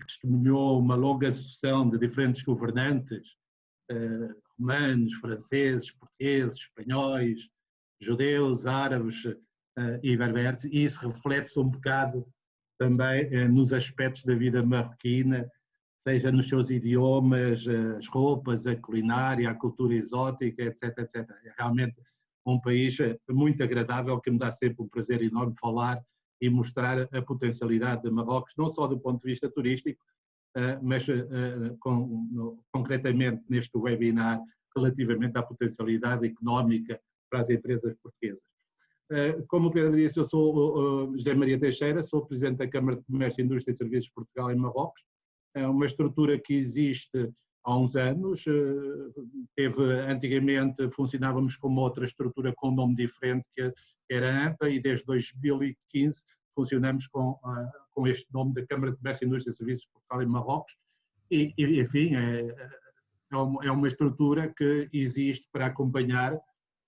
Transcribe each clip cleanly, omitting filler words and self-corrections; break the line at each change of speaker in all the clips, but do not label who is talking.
testemunhou uma longa sucessão de diferentes governantes, romanos, franceses, portugueses, espanhóis, judeus, árabes e berberes, e isso reflete-se um bocado também nos aspectos da vida marroquina, seja nos seus idiomas, as roupas, a culinária, a cultura exótica, etc, etc. É realmente um país muito agradável, que me dá sempre um prazer enorme falar e mostrar a potencialidade de Marrocos, não só do ponto de vista turístico, mas concretamente neste webinar relativamente à potencialidade económica para as empresas portuguesas. Como o Pedro disse, eu sou José Maria Teixeira, sou Presidente da Câmara de Comércio, Indústria e Serviços de Portugal em Marrocos. É uma estrutura que existe há uns anos, antigamente funcionávamos com uma outra estrutura com um nome diferente, que era a AMPA, e desde 2015 funcionamos com este nome da Câmara de Comércio, Indústria e Serviços de Portugal em Marrocos, e enfim, é uma estrutura que existe para acompanhar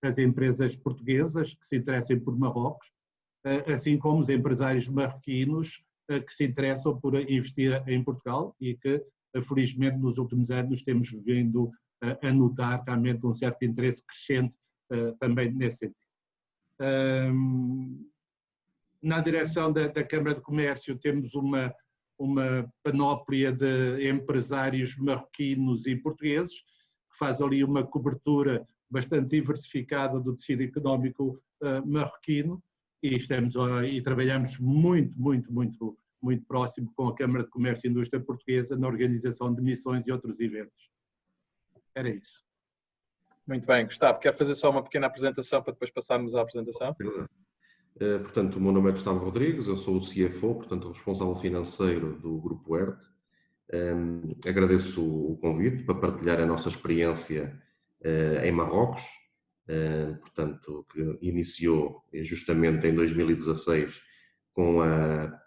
as empresas portuguesas que se interessem por Marrocos, assim como os empresários marroquinos que se interessam por investir em Portugal e que, felizmente, nos últimos anos temos vindo a notar realmente um certo interesse crescente também nesse sentido. Na direção da Câmara de Comércio temos uma panóplia de empresários marroquinos e portugueses, que faz ali uma cobertura bastante diversificada do tecido económico marroquino, e trabalhamos muito próximo com a Câmara de Comércio e Indústria Portuguesa na organização de missões e outros eventos. Era isso.
Muito bem. Gustavo, quer fazer só uma pequena apresentação para depois passarmos à apresentação?
Portanto, o meu nome é Gustavo Rodrigues, eu sou o CFO, portanto, o responsável financeiro do Grupo ERT. Agradeço o convite para partilhar a nossa experiência em Marrocos, portanto, que iniciou justamente em 2016 com a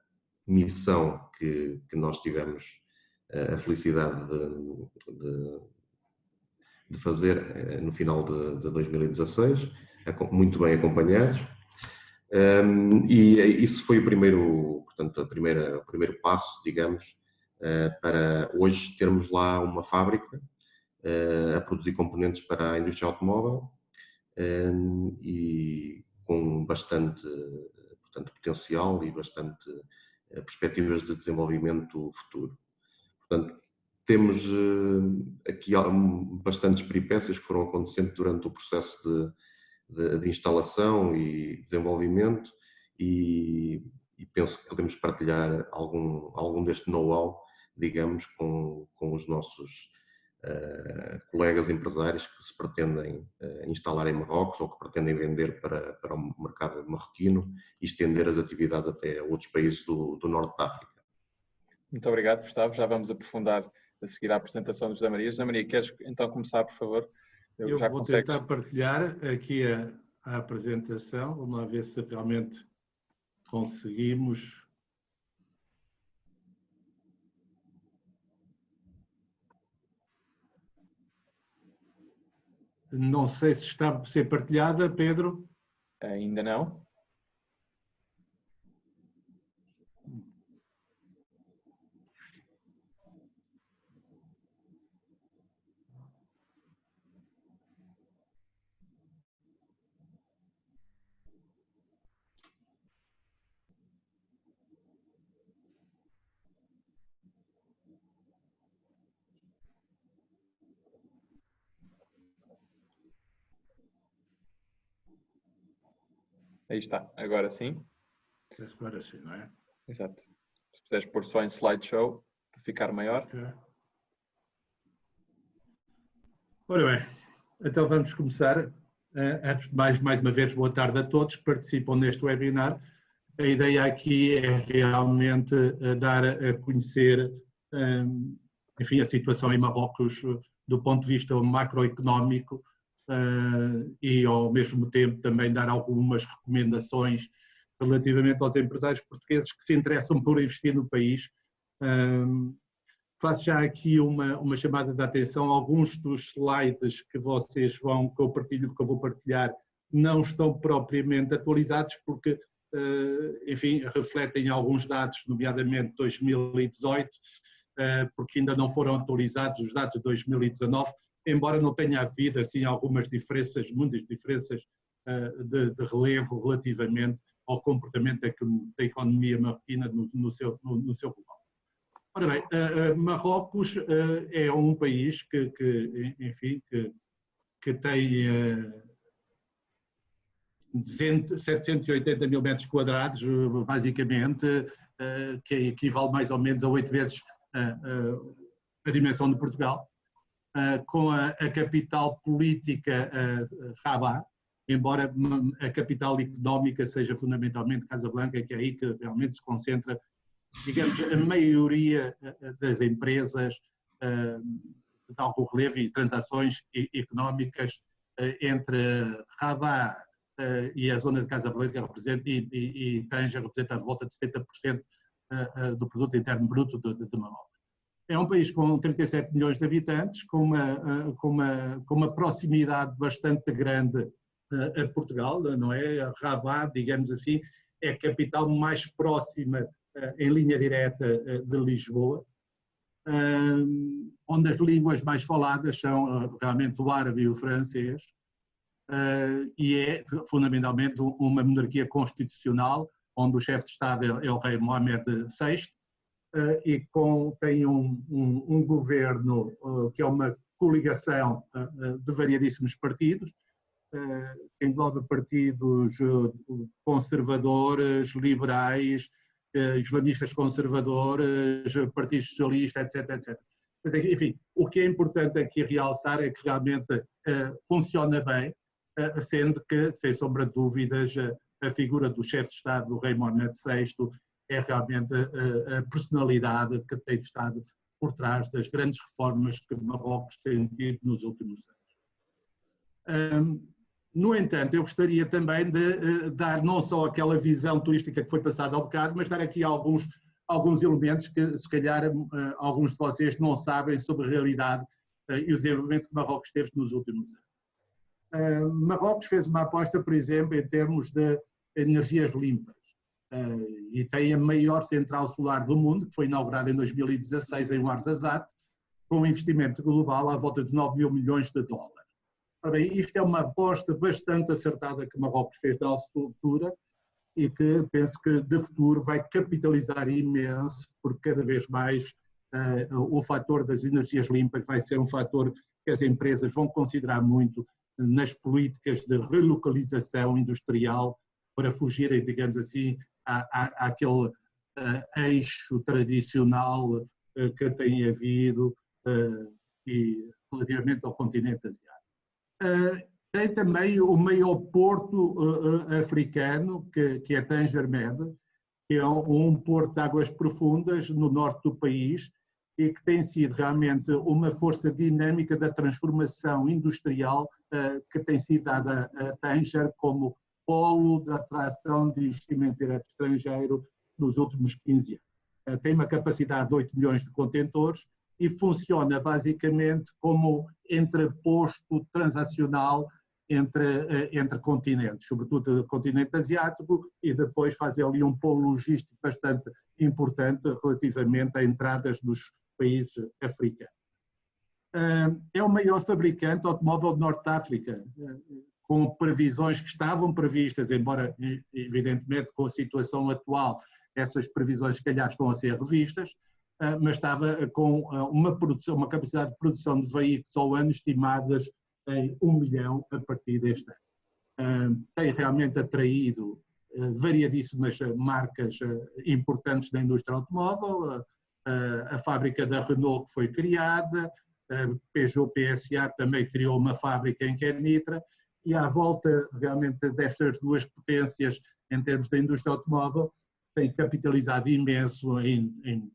missão que nós tivemos a felicidade de fazer no final de 2016, muito bem acompanhados. E isso foi o primeiro passo, digamos, para hoje termos lá uma fábrica a produzir componentes para a indústria automóvel e com bastante, portanto, potencial e bastante perspectivas de desenvolvimento futuro. Portanto, temos aqui bastantes peripécias que foram acontecendo durante o processo de instalação e desenvolvimento, e penso que podemos partilhar algum deste know-how, digamos, com os nossos colegas empresários que se pretendem instalar em Marrocos ou que pretendem vender para o mercado marroquino e estender as atividades até outros países do norte da África.
Muito obrigado, Gustavo. Já vamos aprofundar a seguir a apresentação do José Maria. José Maria, queres então começar, por favor?
Eu vou tentar partilhar aqui a apresentação. Vamos lá ver se realmente conseguimos. Não sei se está a ser partilhada, Pedro.
Ainda não. Aí está, agora sim.
Agora sim, não é?
Exato. Se puderes pôr só em slideshow, para ficar maior.
Okay. Ora bem, então vamos começar. Mais uma vez, boa tarde a todos que participam neste webinar. A ideia aqui é realmente dar a conhecer, enfim, a situação em Marrocos do ponto de vista macroeconómico, e ao mesmo tempo também dar algumas recomendações relativamente aos empresários portugueses que se interessam por investir no país. Faço já aqui uma chamada de atenção. Alguns dos slides que eu vou partilhar não estão propriamente atualizados porque, enfim, refletem alguns dados, nomeadamente 2018, porque ainda não foram atualizados os dados de 2019, embora não tenha havido assim algumas diferenças, muitas diferenças de relevo relativamente ao comportamento da economia marroquina no seu global. Ora bem, Marrocos é um país que tem 780 mil metros quadrados, basicamente, que equivale mais ou menos a 8 vezes a dimensão de Portugal, com a capital política Rabat, embora a capital económica seja fundamentalmente Casablanca, que é aí que realmente se concentra, digamos, a maioria das empresas de algum relevo e transações económicas entre Rabat e a zona de Casablanca e Tanger representa a volta de 70% do produto interno bruto de Marrocos. É um país com 37 milhões de habitantes, com uma proximidade bastante grande a Portugal, não é? Rabat, digamos assim, é a capital mais próxima em linha direta de Lisboa, onde as línguas mais faladas são realmente o árabe e o francês, e é fundamentalmente uma monarquia constitucional, onde o chefe de Estado é o rei Mohamed VI, e tem um governo que é uma coligação de variadíssimos partidos, que engloba partidos conservadores, liberais, islamistas conservadores, Partido Socialista, etc, etc. Mas, enfim, o que é importante aqui realçar é que realmente funciona bem, sendo que, sem sombra de dúvidas, a figura do chefe de Estado, do rei Mohamed VI, é realmente a personalidade que tem estado por trás das grandes reformas que Marrocos tem tido nos últimos anos. No entanto, eu gostaria também de dar não só aquela visão turística que foi passada ao bocado, mas dar aqui alguns elementos que, se calhar, alguns de vocês não sabem sobre a realidade e o desenvolvimento que Marrocos teve nos últimos anos. Marrocos fez uma aposta, por exemplo, em termos de energias limpas, e tem a maior central solar do mundo, que foi inaugurada em 2016 em Ouarzazate, com um investimento global à volta de 9 mil milhões de dólares. Ora bem, isto é uma aposta bastante acertada que Marrocos fez na sua altura e que penso que de futuro vai capitalizar imenso, porque cada vez mais o fator das energias limpas vai ser um fator que as empresas vão considerar muito nas políticas de relocalização industrial para fugirem, digamos assim, àquele eixo tradicional que tem havido e relativamente ao continente asiático. Tem também o maior porto africano, que é Tanger Med, que é um porto de águas profundas no norte do país e que tem sido realmente uma força dinâmica da transformação industrial que tem sido dada a Tanger como polo de atração de investimento direto estrangeiro nos últimos 15 anos. Tem uma capacidade de 8 milhões de contentores e funciona basicamente como entreposto transacional entre continentes, sobretudo o continente asiático, e depois fazer ali um polo logístico bastante importante relativamente a entradas dos países africanos. É o maior fabricante de automóvel de Norte de África, com previsões que estavam previstas, embora evidentemente com a situação atual essas previsões se calhar estão a ser revistas, mas estava com uma capacidade de produção de veículos ao ano estimadas em 1 milhão a partir deste ano. Tem realmente atraído variadíssimas marcas importantes da indústria automóvel, a fábrica da Renault que foi criada, a Peugeot PSA também criou uma fábrica em Kenitra, e à volta realmente destas duas potências em termos da indústria automóvel, tem capitalizado imenso em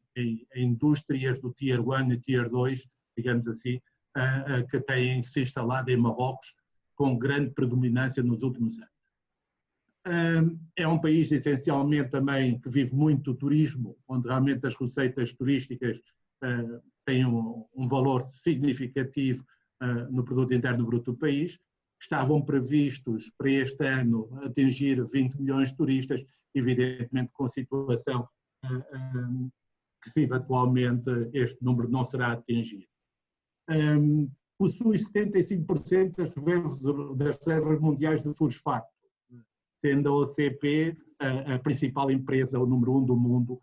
indústrias do Tier 1 e Tier 2, digamos assim, que têm se instalado em Marrocos com grande predominância nos últimos anos. É um país essencialmente também que vive muito do turismo, onde realmente as receitas turísticas têm um valor significativo no produto interno bruto do país. Estavam previstos para este ano atingir 20 milhões de turistas, evidentemente com a situação que eventualmente este número não será atingido. Possui 75% das reservas mundiais de fosfato, sendo a OCP a principal empresa, o número 1 do mundo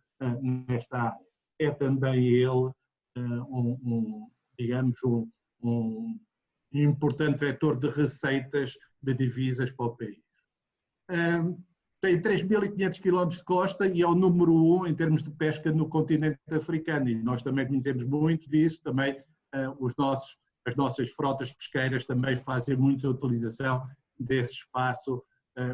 nesta área. É também ele, digamos, um importante vetor de receitas de divisas para o país. Tem 3.500 km de costa e é o número 1 em termos de pesca no continente africano, e nós também conhecemos muito disso, também as nossas frotas pesqueiras também fazem muita utilização desse espaço,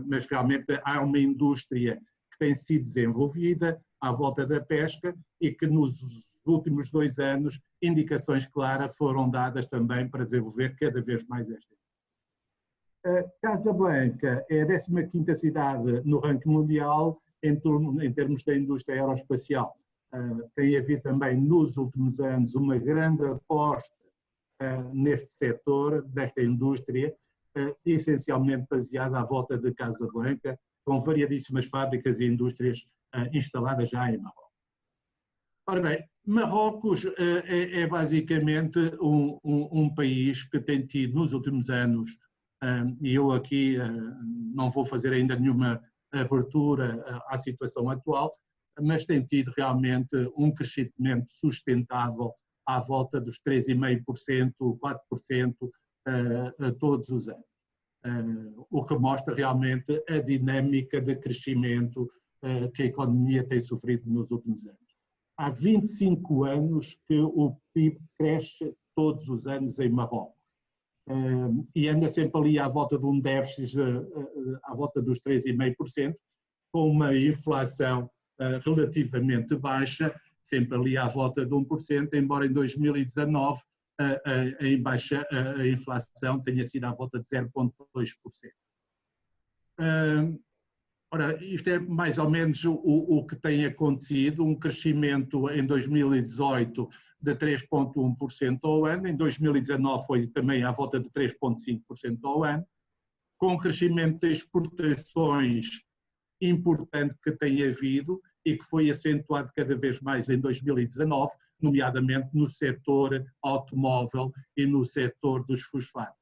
mas realmente há uma indústria que tem sido desenvolvida à volta da pesca e que nos últimos 2 anos indicações claras foram dadas também para desenvolver cada vez mais esta. Casablanca é a 15ª cidade no ranking mundial em termos da indústria aeroespacial. Tem havido também nos últimos anos uma grande aposta neste setor, desta indústria, essencialmente baseada à volta de Casablanca, com variadíssimas fábricas e indústrias instaladas já em Marrocos. Ora bem, Marrocos é basicamente um país que tem tido nos últimos anos, e eu aqui não vou fazer ainda nenhuma abertura à situação atual, mas tem tido realmente um crescimento sustentável à volta dos 3,5%, 4% todos os anos. O que mostra realmente a dinâmica de crescimento que a economia tem sofrido nos últimos anos. Há 25 anos que o PIB cresce todos os anos em Marrocos. E anda sempre ali à volta de um déficit à volta dos 3,5%, com uma inflação relativamente baixa, sempre ali à volta de 1%, embora em 2019 a inflação tenha sido à volta de 0,2%. Ora, isto é mais ou menos o que tem acontecido, um crescimento em 2018 de 3,1% ao ano, em 2019 foi também à volta de 3,5% ao ano, com um crescimento de exportações importante que tem havido e que foi acentuado cada vez mais em 2019, nomeadamente no setor automóvel e no setor dos fosfatos.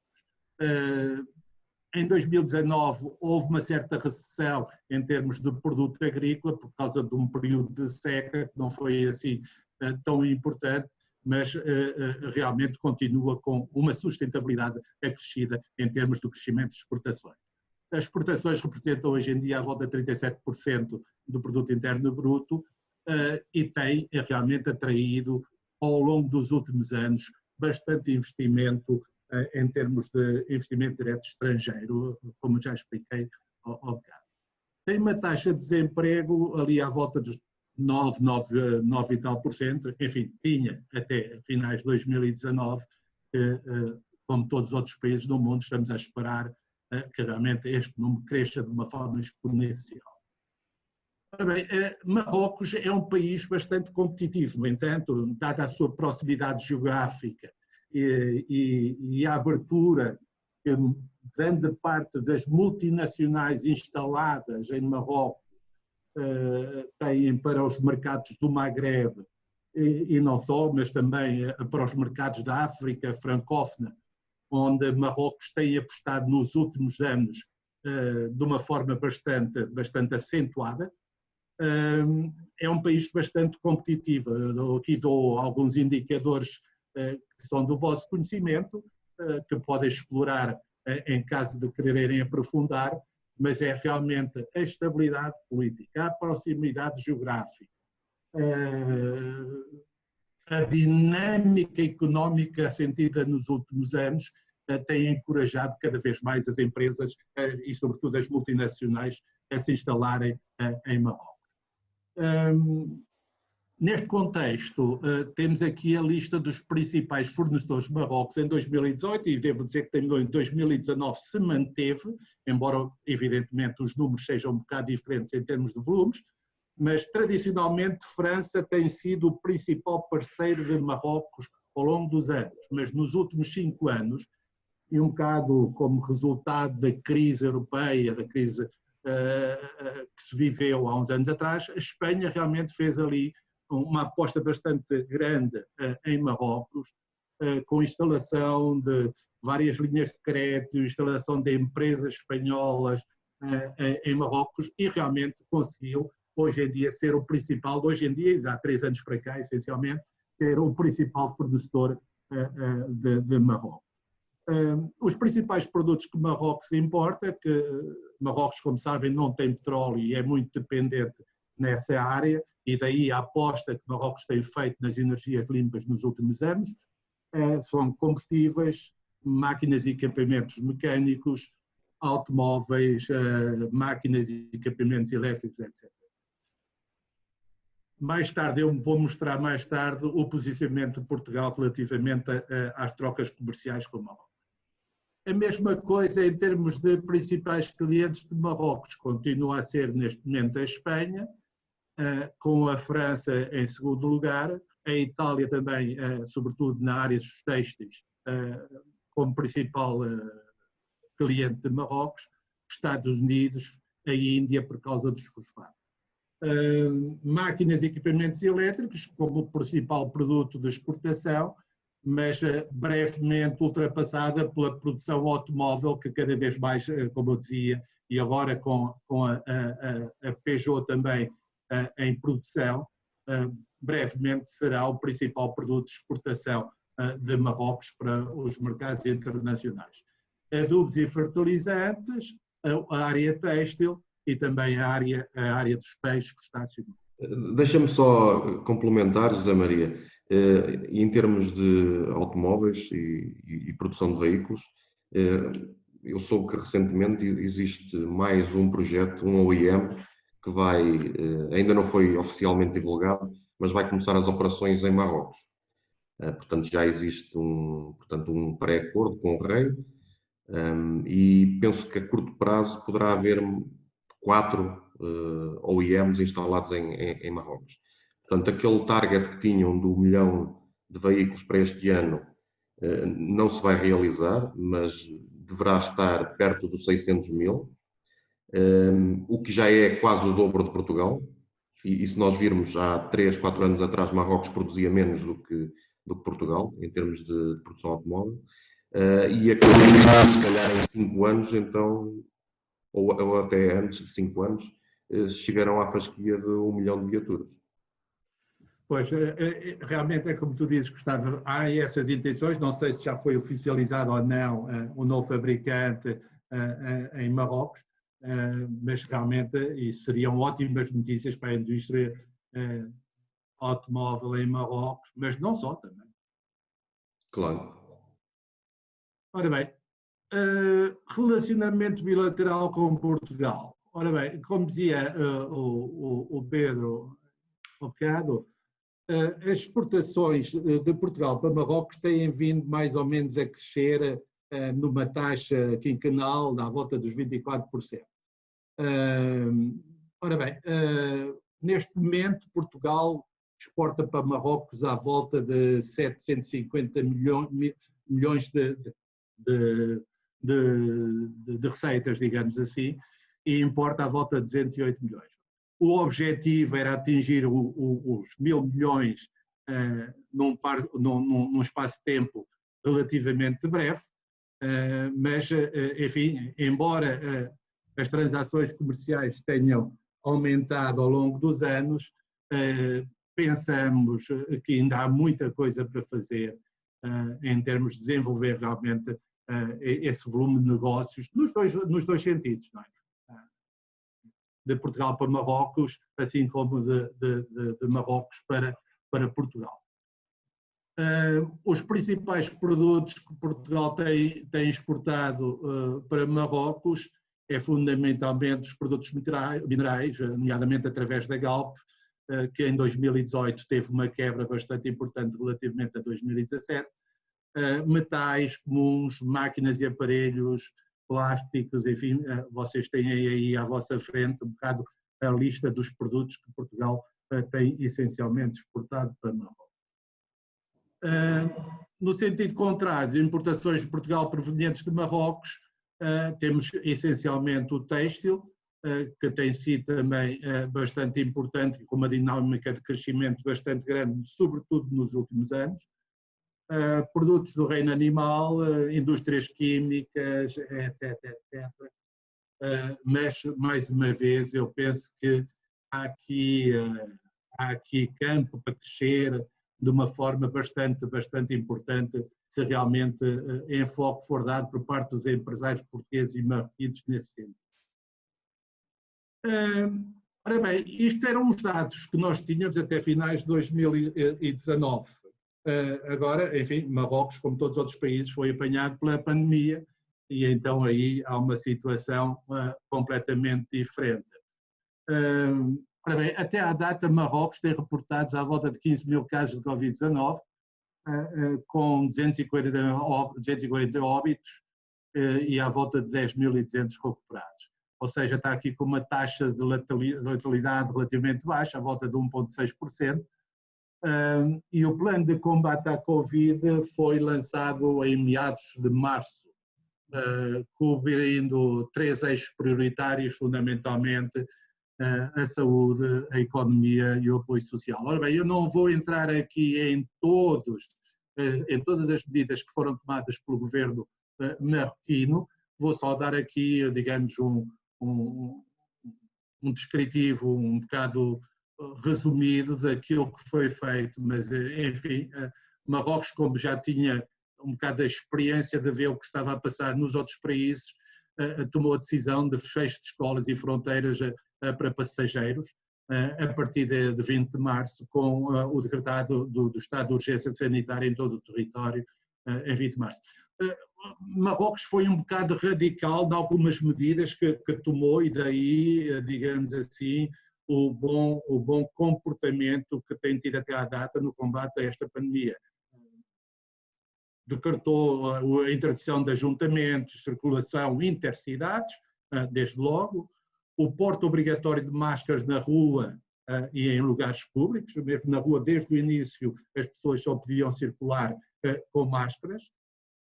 Em 2019 houve uma certa recessão em termos de produto agrícola por causa de um período de seca que não foi assim tão importante, mas realmente continua com uma sustentabilidade acrescida em termos do crescimento de exportações. As exportações representam hoje em dia à volta de 37% do produto interno bruto e tem realmente atraído ao longo dos últimos anos bastante investimento em termos de investimento direto estrangeiro, como já expliquei ao bocado. Tem uma taxa de desemprego ali à volta dos 9 e tal por cento, enfim, tinha até finais de 2019, como todos os outros países do mundo, estamos a esperar que realmente este número cresça de uma forma exponencial. Ora bem, Marrocos é um país bastante competitivo, no entanto, dada a sua proximidade geográfica e a abertura que grande parte das multinacionais instaladas em Marrocos têm para os mercados do Magrebe e não só, mas também para os mercados da África francófona, onde Marrocos tem apostado nos últimos anos de uma forma bastante acentuada. É um país bastante competitivo. Eu aqui dou alguns indicadores que são do vosso conhecimento, que podem explorar em caso de quererem aprofundar, mas é realmente a estabilidade política, a proximidade geográfica, a dinâmica económica sentida nos últimos anos tem encorajado cada vez mais as empresas e sobretudo as multinacionais a se instalarem em Marrocos. Neste contexto, temos aqui a lista dos principais fornecedores de Marrocos em 2018 e devo dizer que também em 2019 se manteve, embora evidentemente os números sejam um bocado diferentes em termos de volumes, mas tradicionalmente França tem sido o principal parceiro de Marrocos ao longo dos anos, mas nos últimos 5 anos, e um bocado como resultado da crise europeia, da crise que se viveu há uns anos atrás, a Espanha realmente fez ali uma aposta bastante grande em Marrocos, com instalação de várias linhas de crédito, instalação de empresas espanholas em Marrocos, e realmente conseguiu, hoje em dia, ser o principal, hoje em dia, há 3 anos para cá, essencialmente, ser o principal fornecedor de Marrocos. Os principais produtos que Marrocos importa, que Marrocos, como sabem, não tem petróleo e é muito dependente nessa área, e daí a aposta que Marrocos tem feito nas energias limpas nos últimos anos, são combustíveis, máquinas e equipamentos mecânicos, automóveis, máquinas e equipamentos elétricos, etc. Mais tarde, eu vou mostrar mais tarde o posicionamento de Portugal relativamente às trocas comerciais com Marrocos. A mesma coisa em termos de principais clientes de Marrocos, continua a ser neste momento a Espanha, com a França em segundo lugar, a Itália também, sobretudo na área dos têxteis, como principal cliente de Marrocos, Estados Unidos, a Índia por causa dos fosfatos. Máquinas e equipamentos elétricos como principal produto de exportação, mas brevemente ultrapassada pela produção automóvel, que cada vez mais, como eu dizia, e agora com a Peugeot também em produção, brevemente será o principal produto de exportação de Marrocos para os mercados internacionais. Adubos e fertilizantes, a área têxtil e também a área dos peixes crustáceos.
Deixa-me só complementar, José Maria, em termos de automóveis e produção de veículos, eu soube que recentemente existe mais um projeto, um OEM, que vai, ainda não foi oficialmente divulgado, mas vai começar as operações em Marrocos. Portanto, já existe um pré-acordo com o rei, e penso que a curto prazo poderá haver 4 OEMs instalados em Marrocos. Portanto, aquele target que tinham do 1 milhão de veículos para este ano não se vai realizar, mas deverá estar perto dos 600 mil, o que já é quase o dobro de Portugal. E se nós virmos há 3, 4 anos atrás, Marrocos produzia menos do que Portugal, em termos de produção automóvel. E acredito, se calhar em 5 anos, então, ou até antes de 5 anos, chegarão à fasquia de 1 milhão de viaturas.
Pois, realmente é como tu dizes, Gustavo, há essas intenções, não sei se já foi oficializado ou não o novo fabricante em Marrocos, mas realmente isso seriam ótimas notícias para a indústria automóvel em Marrocos, mas não só também.
Claro.
Ora bem, relacionamento bilateral com Portugal. Ora bem, como dizia o Pedro há bocado, as exportações de Portugal para Marrocos têm vindo mais ou menos a crescer numa taxa quinquenal à volta dos 24%. Ora bem, neste momento Portugal exporta para Marrocos à volta de 750 milhões de receitas, digamos assim, e importa à volta de 208 milhões. O objetivo era atingir os 1.000 milhões num espaço de tempo relativamente breve, mas, enfim, embora as transações comerciais tenham aumentado ao longo dos anos, pensamos que ainda há muita coisa para fazer em termos de desenvolver realmente esse volume de negócios nos dois sentidos, não é? De Portugal para Marrocos, assim como de Marrocos para Portugal. Os principais produtos que Portugal tem exportado para Marrocos é fundamentalmente os produtos minerais, nomeadamente através da Galp, que em 2018 teve uma quebra bastante importante relativamente a 2017, metais comuns, máquinas e aparelhos, plásticos, enfim, vocês têm aí à vossa frente um bocado a lista dos produtos que Portugal tem essencialmente exportado para Marrocos. No sentido contrário, de importações de Portugal provenientes de Marrocos, temos essencialmente o têxtil, que tem sido também bastante importante, com uma dinâmica de crescimento bastante grande, sobretudo nos últimos anos. Produtos do reino animal, indústrias químicas, etc, etc. Mas, mais uma vez, eu penso que há aqui campo para crescer de uma forma bastante importante, se realmente enfoque for dado por parte dos empresários portugueses e marroquinos nesse sentido. Ora bem, isto eram os dados que nós tínhamos até finais de 2019. Agora, enfim, Marrocos, como todos os outros países, foi apanhado pela pandemia e então aí há uma situação completamente diferente. Ora bem, até à data, Marrocos tem reportados à volta de 15 mil casos de Covid-19, com 240 óbitos e à volta de 10.200 recuperados. Ou seja, está aqui com uma taxa de letalidade relativamente baixa, à volta de 1,6%. E o plano de combate à Covid foi lançado em meados de março, cobrindo 3 eixos prioritários, fundamentalmente a saúde, a economia e o apoio social. Ora bem, eu não vou entrar aqui em todas as medidas que foram tomadas pelo governo marroquino, vou só dar aqui, digamos, um descritivo um bocado resumido daquilo que foi feito, mas enfim, Marrocos, como já tinha um bocado a experiência de ver o que estava a passar nos outros países, tomou a decisão de fecho de escolas e fronteiras para passageiros, a partir de 20 de março, com o decretado do estado de urgência sanitária em todo o território, em 20 de março. Marrocos foi um bocado radical em algumas medidas que tomou e daí, digamos assim, o bom comportamento que tem tido até à data no combate a esta pandemia. Decretou a interdição de ajuntamentos, circulação intercidades, desde logo, o porte obrigatório de máscaras na rua e em lugares públicos, mesmo na rua desde o início as pessoas só podiam circular com máscaras,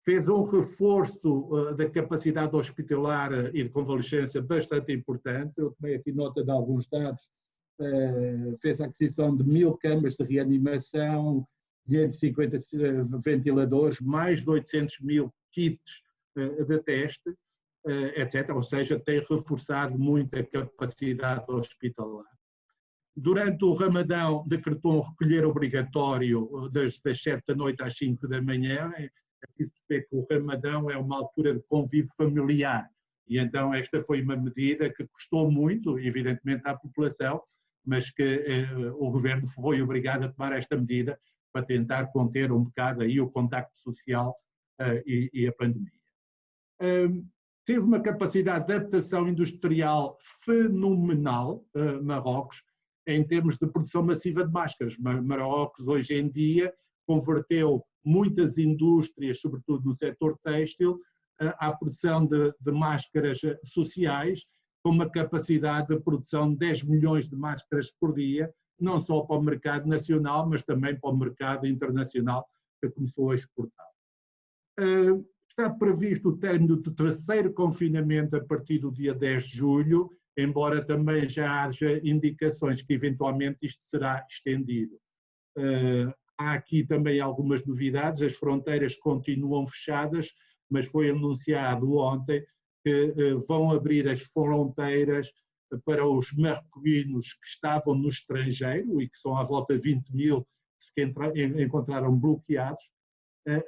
fez um reforço da capacidade hospitalar e de convalescência bastante importante, eu tomei aqui nota de alguns dados, fez a aquisição de 1000 camas de reanimação, 550 ventiladores, mais de 800.000 kits de teste, etc. Ou seja, tem reforçado muito a capacidade hospitalar. Durante o Ramadão, decretou um recolher obrigatório das 7 da noite às 5 da manhã. É preciso perceber que o Ramadão é uma altura de convívio familiar. E então esta foi uma medida que custou muito, evidentemente, à população, mas que o governo foi obrigado a tomar esta medida para tentar conter um bocado aí o contacto social e a pandemia. Teve uma capacidade de adaptação industrial fenomenal, Marrocos, em termos de produção massiva de máscaras. Marrocos, hoje em dia, converteu muitas indústrias, sobretudo no setor têxtil, à produção de máscaras sociais, com uma capacidade de produção de 10 milhões de máscaras por dia, não só para o mercado nacional, mas também para o mercado internacional, que começou a exportar. Está previsto o término do 3º confinamento a partir do dia 10 de julho, embora também já haja indicações que eventualmente isto será estendido. Há aqui também algumas novidades, as fronteiras continuam fechadas, mas foi anunciado ontem que vão abrir as fronteiras para os marroquinos que estavam no estrangeiro e que são à volta de 20.000 que se encontraram bloqueados,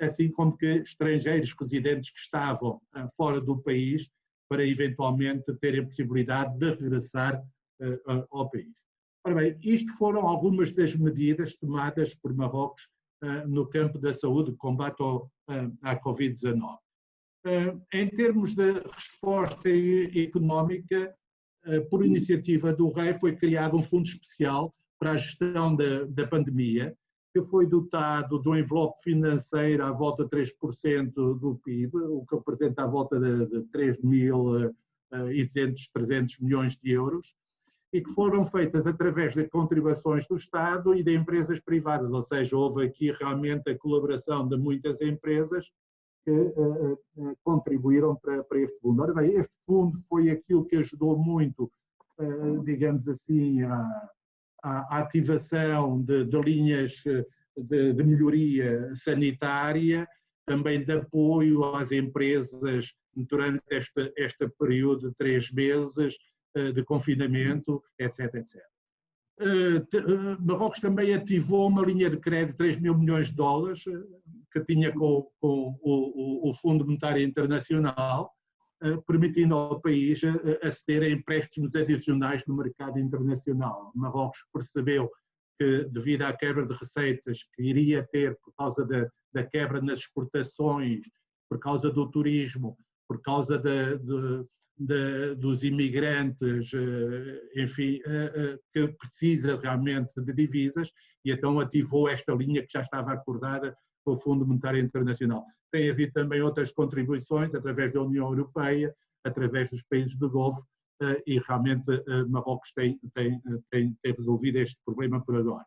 assim como que estrangeiros residentes que estavam fora do país para eventualmente terem a possibilidade de regressar ao país. Ora bem, isto foram algumas das medidas tomadas por Marrocos no campo da saúde, de combate à Covid-19. Em termos de resposta económica, por iniciativa do Rei, foi criado um fundo especial para a gestão da pandemia, que foi dotado de um envelope financeiro à volta de 3% do PIB, o que representa à volta de 3.300 milhões de euros, e que foram feitas através de contribuições do Estado e de empresas privadas, ou seja, houve aqui realmente a colaboração de muitas empresas que contribuíram para este fundo. Ora bem, este fundo foi aquilo que ajudou muito, digamos assim, à ativação de linhas de melhoria sanitária, também de apoio às empresas durante este período de 3 meses de confinamento, etc, etc. Marrocos também ativou uma linha de crédito de 3 mil milhões de dólares que tinha com o Fundo Monetário Internacional, permitindo ao país aceder a empréstimos adicionais no mercado internacional. Marrocos percebeu que, devido à quebra de receitas que iria ter por causa da quebra nas exportações, por causa do turismo, por causa dos imigrantes, enfim, que precisa realmente de divisas, e então ativou esta linha que já estava acordada com o Fundo Monetário Internacional. Tem havido também outras contribuições através da União Europeia, através dos países do Golfo, e realmente Marrocos tem resolvido este problema por agora.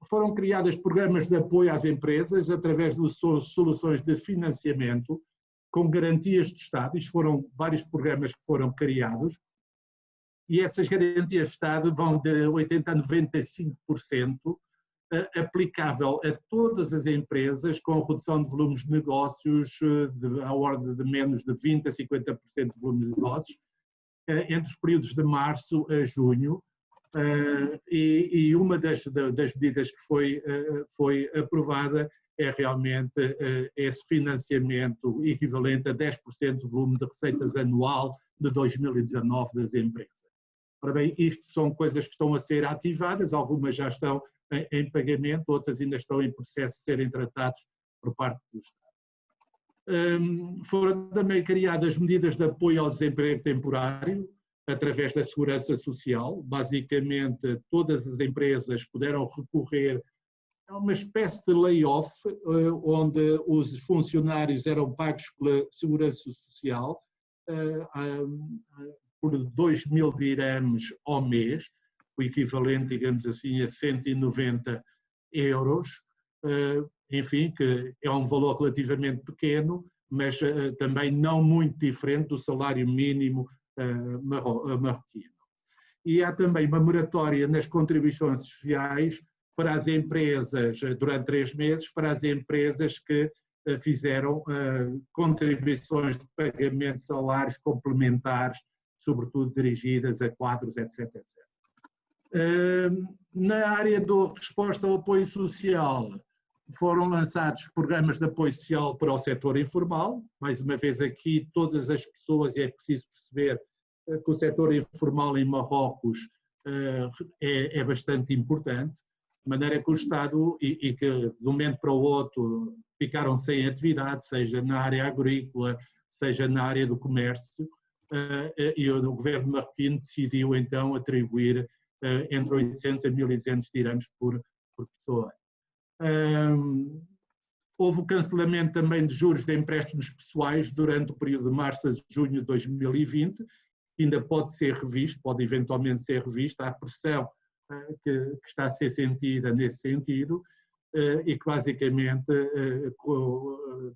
Foram criados programas de apoio às empresas através de soluções de financiamento com garantias de Estado. Isto foram vários programas que foram criados, e essas garantias de Estado vão de 80% a 95%, aplicável a todas as empresas com redução de volumes de negócios à ordem de menos de 20% a 50% de volume de negócios, entre os períodos de março a junho, e uma das medidas que foi aprovada é realmente esse financiamento equivalente a 10% do volume de receitas anual de 2019 das empresas. Ora bem, isto são coisas que estão a ser ativadas, algumas já estão em pagamento, outras ainda estão em processo de serem tratados por parte do Estado. Foram também criadas medidas de apoio ao desemprego temporário, através da Segurança Social. Basicamente, todas as empresas puderam recorrer a uma espécie de layoff, onde os funcionários eram pagos pela Segurança Social por 2.000 dirhams ao mês, o equivalente, digamos assim, a 190 euros, enfim, que é um valor relativamente pequeno, mas também não muito diferente do salário mínimo marroquino. E há também uma moratória nas contribuições sociais para as empresas, durante 3 meses, para as empresas que fizeram contribuições de pagamento de salários complementares, sobretudo dirigidas a quadros, etc, etc. Na área da resposta ao apoio social, foram lançados programas de apoio social para o setor informal. Mais uma vez aqui, todas as pessoas, e é preciso perceber que o setor informal em Marrocos é bastante importante, de maneira que o Estado, e que de um momento para o outro ficaram sem atividade, seja na área agrícola, seja na área do comércio, e o governo marroquino decidiu então atribuir entre 800 a 1.200 dirhams por pessoa. Houve o cancelamento também de juros de empréstimos pessoais durante o período de março a junho de 2020, que ainda pode ser revisto, pode eventualmente ser revisto. Há pressão que está a ser sentida nesse sentido, e que basicamente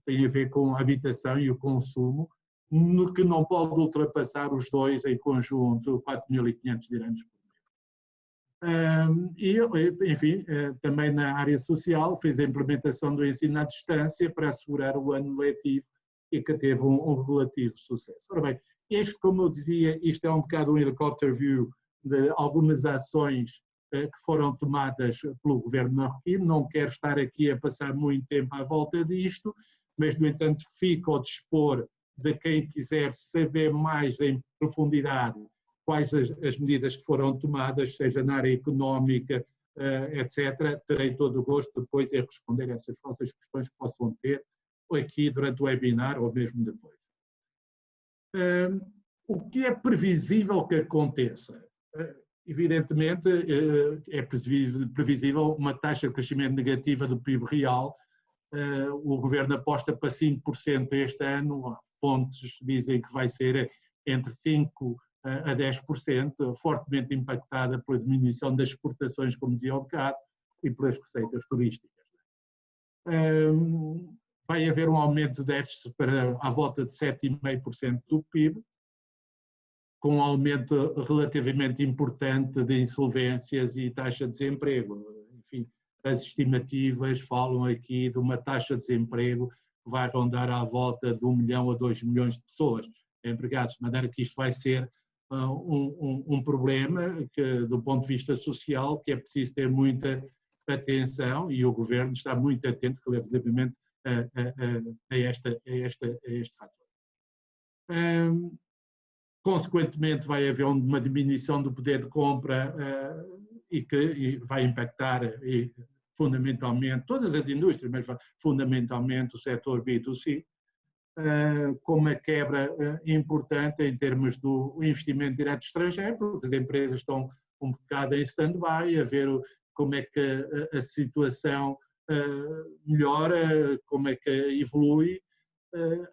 tem a ver com a habitação e o consumo, no que não pode ultrapassar os dois em conjunto, 4.500 dirhams por mês. E, enfim, também na área social, fez a implementação do ensino à distância para assegurar o ano letivo, e que teve um relativo sucesso. Ora bem, este, como eu dizia, isto é um bocado um helicopter view de algumas ações que foram tomadas pelo governo marroquino. Não quero estar aqui a passar muito tempo à volta disto, mas, no entanto, fico ao dispor de quem quiser saber mais em profundidade quais as medidas que foram tomadas, seja na área económica, etc. Terei todo o gosto depois em responder a essas vossas questões que possam ter, ou aqui durante o webinar, ou mesmo depois. O que é previsível que aconteça? Evidentemente, é previsível uma taxa de crescimento negativa do PIB real. O governo aposta para 5% este ano, fontes dizem que vai ser entre 5% a 10%, fortemente impactada pela diminuição das exportações, como dizia há bocado, e pelas receitas turísticas. vai haver um aumento de déficit para à volta de 7,5% do PIB, com um aumento relativamente importante de insolvências e taxa de desemprego. Enfim, as estimativas falam aqui de uma taxa de desemprego que vai rondar à volta de 1 milhão a 2 milhões de pessoas empregados, de maneira que isto vai ser um problema que, do ponto de vista social, que é preciso ter muita atenção, e o Governo está muito atento relativamente a este fator. Consequentemente, vai haver uma diminuição do poder de compra e que vai impactar fundamentalmente todas as indústrias, mas fundamentalmente o setor B2C, com uma quebra importante em termos do investimento direto estrangeiro, porque as empresas estão um bocado em stand-by, a ver como é que a situação melhora, como é que evolui.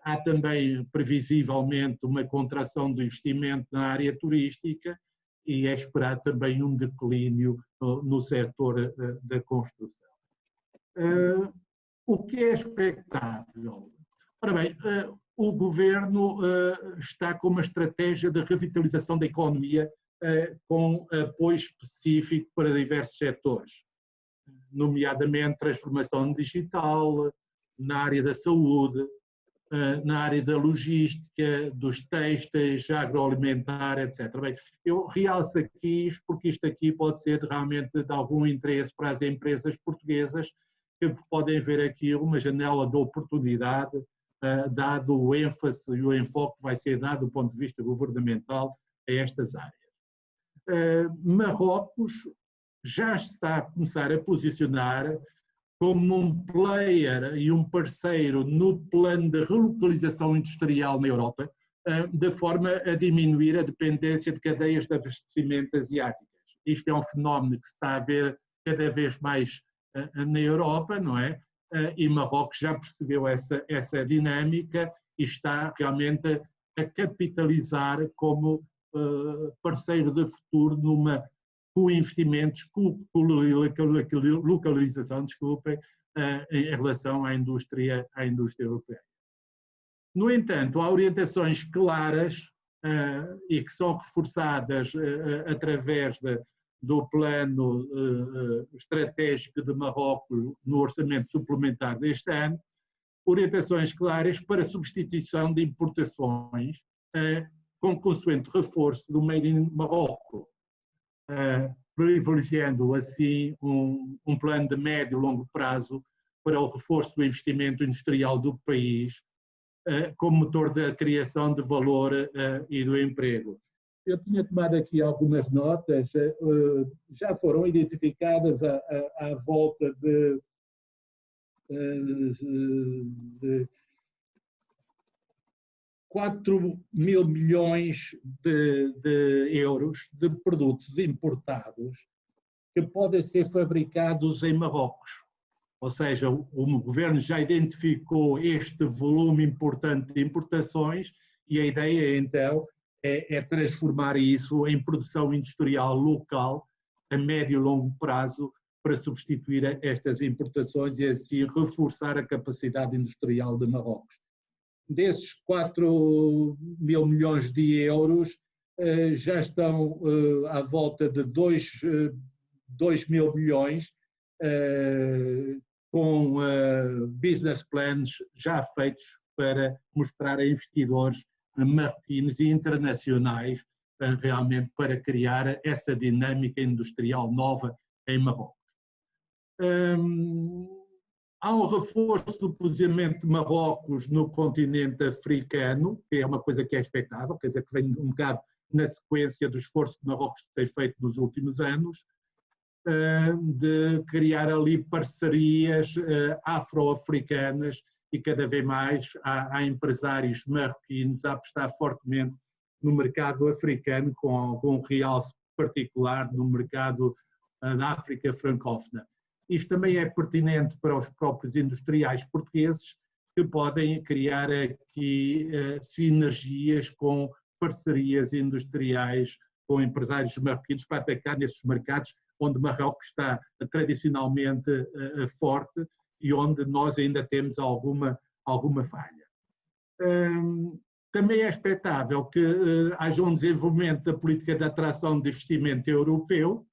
Há também, previsivelmente, uma contração do investimento na área turística e é esperado também um declínio no setor da construção. O que é expectável? Ora bem, o Governo está com uma estratégia de revitalização da economia com apoio específico para diversos setores, nomeadamente transformação digital, na área da saúde, na área da logística, dos têxteis, agroalimentar, etc. Bem, eu realço aqui isto porque isto aqui pode ser realmente de algum interesse para as empresas portuguesas que podem ver aqui uma janela de oportunidade, dado o ênfase e o enfoque que vai ser dado do ponto de vista governamental a estas áreas. Marrocos já está a começar a posicionar como um player e um parceiro no plano de relocalização industrial na Europa, de forma a diminuir a dependência de cadeias de abastecimento asiáticas. Isto é um fenómeno que se está a ver cada vez mais na Europa, não é? E Marrocos já percebeu essa dinâmica e está realmente a capitalizar como parceiro de futuro com investimentos, com localização, desculpem, em relação à indústria europeia. No entanto, há orientações claras e que são reforçadas através do plano estratégico de Marrocos no orçamento suplementar deste ano, orientações claras para substituição de importações com consequente reforço do Made in Marrocos, privilegiando assim um plano de médio e longo prazo para o reforço do investimento industrial do país como motor da criação de valor e do emprego. Eu tinha tomado aqui algumas notas, já foram identificadas à volta de 4 mil milhões de euros de produtos importados que podem ser fabricados em Marrocos. Ou seja, o governo já identificou este volume importante de importações e a ideia, então, é transformar isso em produção industrial local a médio e longo prazo para substituir estas importações e assim reforçar a capacidade industrial de Marrocos. Desses 4 mil milhões de euros, já estão à volta de 2 mil milhões com business plans já feitos para mostrar a investidores marroquinos e internacionais realmente para criar essa dinâmica industrial nova em Marrocos. Há um reforço do posicionamento de Marrocos no continente africano, que é uma coisa que é expectável, quer dizer, que vem um bocado na sequência do esforço que Marrocos tem feito nos últimos anos, de criar ali parcerias afro-africanas e cada vez mais há empresários marroquinos a apostar fortemente no mercado africano, com algum realce particular no mercado da África francófona. Isto também é pertinente para os próprios industriais portugueses que podem criar aqui sinergias com parcerias industriais com empresários marroquinos para atacar nesses mercados onde Marrocos está tradicionalmente forte e onde nós ainda temos alguma falha. Também é expectável que haja um desenvolvimento da política de atração de investimento europeu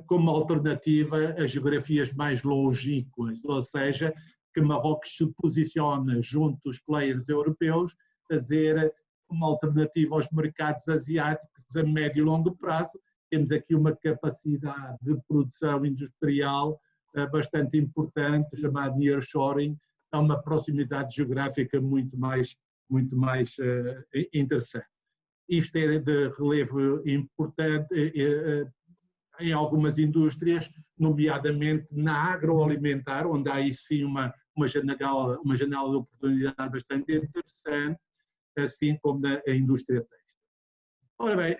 como alternativa a geografias mais longínquas, ou seja, que Marrocos se posiciona junto dos players europeus a ser uma alternativa aos mercados asiáticos a médio e longo prazo. Temos aqui uma capacidade de produção industrial bastante importante, chamada nearshoring, a uma proximidade geográfica muito mais interessante. Isto é de relevo importante em algumas indústrias, nomeadamente na agroalimentar, onde há aí sim uma janela de oportunidade bastante interessante, assim como na indústria têxtil. Ora bem,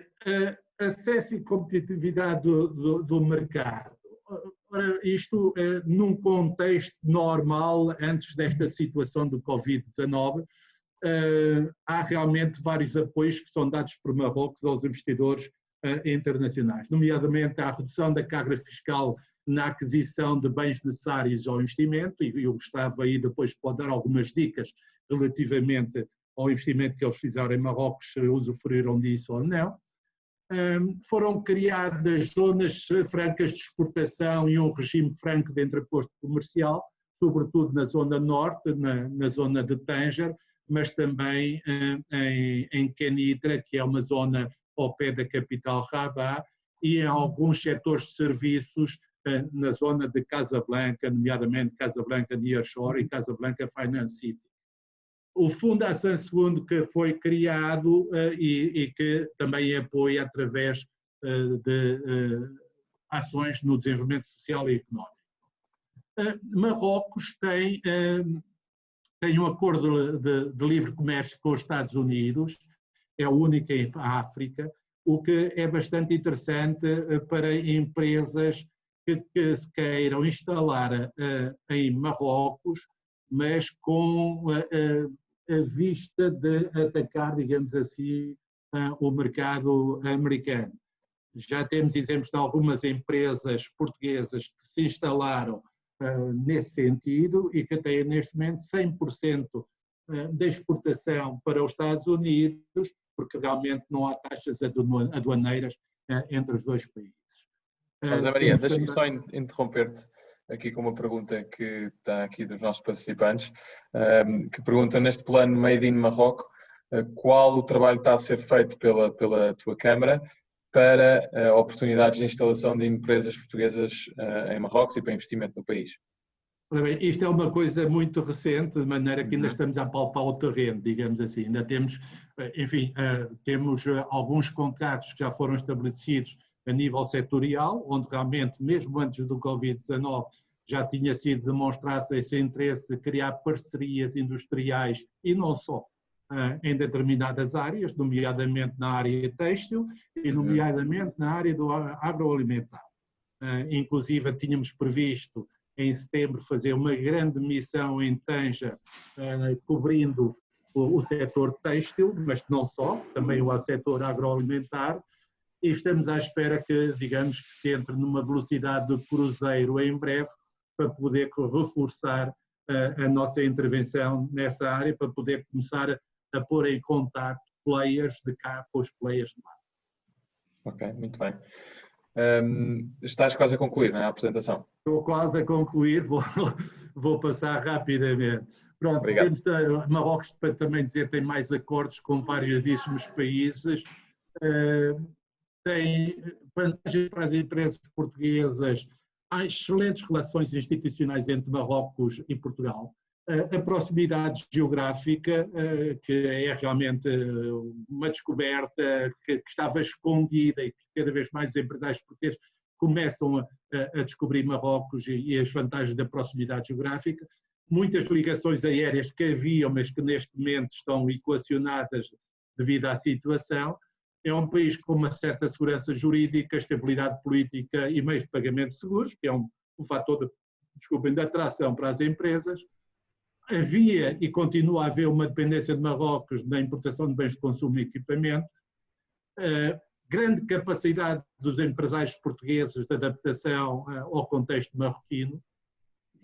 acesso e competitividade do mercado. Ora, isto num contexto normal, antes desta situação do Covid-19, há realmente vários apoios que são dados por Marrocos aos investidores internacionais, nomeadamente a redução da carga fiscal na aquisição de bens necessários ao investimento, e o Gustavo aí depois pode dar algumas dicas relativamente ao investimento que eles fizeram em Marrocos, se usufruíram disso ou não. Foram criadas zonas francas de exportação e um regime franco de entreposto comercial, sobretudo na zona norte, na zona de Tanger, mas também em Kenitra, que é uma zona ao pé da capital Rabat, e em alguns setores de serviços na zona de Casablanca, nomeadamente Casablanca Nearshore e Casablanca Finance City. O Fundo Hassan II, que foi criado e que também apoia através de ações no desenvolvimento social e económico. Marrocos tem um acordo de livre comércio com os Estados Unidos, é o único em África, o que é bastante interessante para empresas que se queiram instalar em Marrocos, mas com a vista de atacar, digamos assim, o mercado americano. Já temos exemplos de algumas empresas portuguesas que se instalaram nesse sentido e que têm neste momento 100% da exportação para os Estados Unidos, porque realmente não há taxas aduaneiras entre os dois países.
José Maria, deixa-me só interromper-te aqui com uma pergunta que está aqui dos nossos participantes, que pergunta, neste plano Made in Marrocos, qual o trabalho está a ser feito pela tua Câmara para oportunidades de instalação de empresas portuguesas em Marrocos e para investimento no país?
Bem, isto é uma coisa muito recente, de maneira que ainda estamos a palpar o terreno, digamos assim. Ainda temos, enfim, temos alguns contratos que já foram estabelecidos a nível setorial, onde realmente, mesmo antes do Covid-19, já tinha sido demonstrado esse interesse de criar parcerias industriais e não só em determinadas áreas, nomeadamente na área têxtil e nomeadamente na área do agroalimentar. Inclusive, tínhamos previsto em setembro fazer uma grande missão em Tanger, cobrindo o setor têxtil, mas não só, também o setor agroalimentar, e estamos à espera que, digamos, que se entre numa velocidade de cruzeiro em breve, para poder reforçar a nossa intervenção nessa área, para poder começar a pôr em contato players de cá com os players de lá.
Ok, muito bem. Estás quase a concluir, não é, a apresentação?
Estou quase a concluir, vou passar rapidamente. Pronto,
obrigado.
temos Marrocos, para também dizer, tem mais acordos com variedíssimos países, tem vantagens para as empresas portuguesas, há excelentes relações institucionais entre Marrocos e Portugal, a proximidade geográfica, que é realmente uma descoberta que estava escondida e que cada vez mais os empresários portugueses começam a descobrir Marrocos e as vantagens da proximidade geográfica. Muitas ligações aéreas que haviam, mas que neste momento estão equacionadas devido à situação. É um país com uma certa segurança jurídica, estabilidade política e meios de pagamento seguros, que é um fator de atração para as empresas. Havia e continua a haver uma dependência de Marrocos na importação de bens de consumo e equipamentos. Grande capacidade dos empresários portugueses de adaptação ao contexto marroquino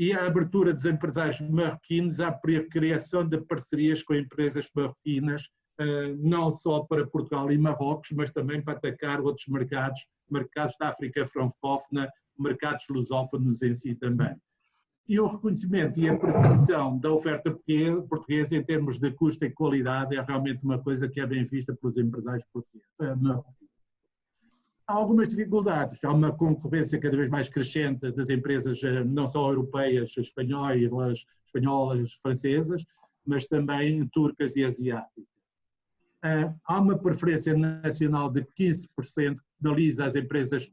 e a abertura dos empresários marroquinos à criação de parcerias com empresas marroquinas, não só para Portugal e Marrocos, mas também para atacar outros mercados, mercados da África francófona, mercados lusófonos em si também. E o reconhecimento e a percepção da oferta portuguesa em termos de custo e qualidade é realmente uma coisa que é bem vista pelos empresários portugueses. Há algumas dificuldades, há uma concorrência cada vez mais crescente das empresas não só europeias, espanholas, francesas, mas também turcas e asiáticas. Há uma preferência nacional de 15% que penaliza as empresas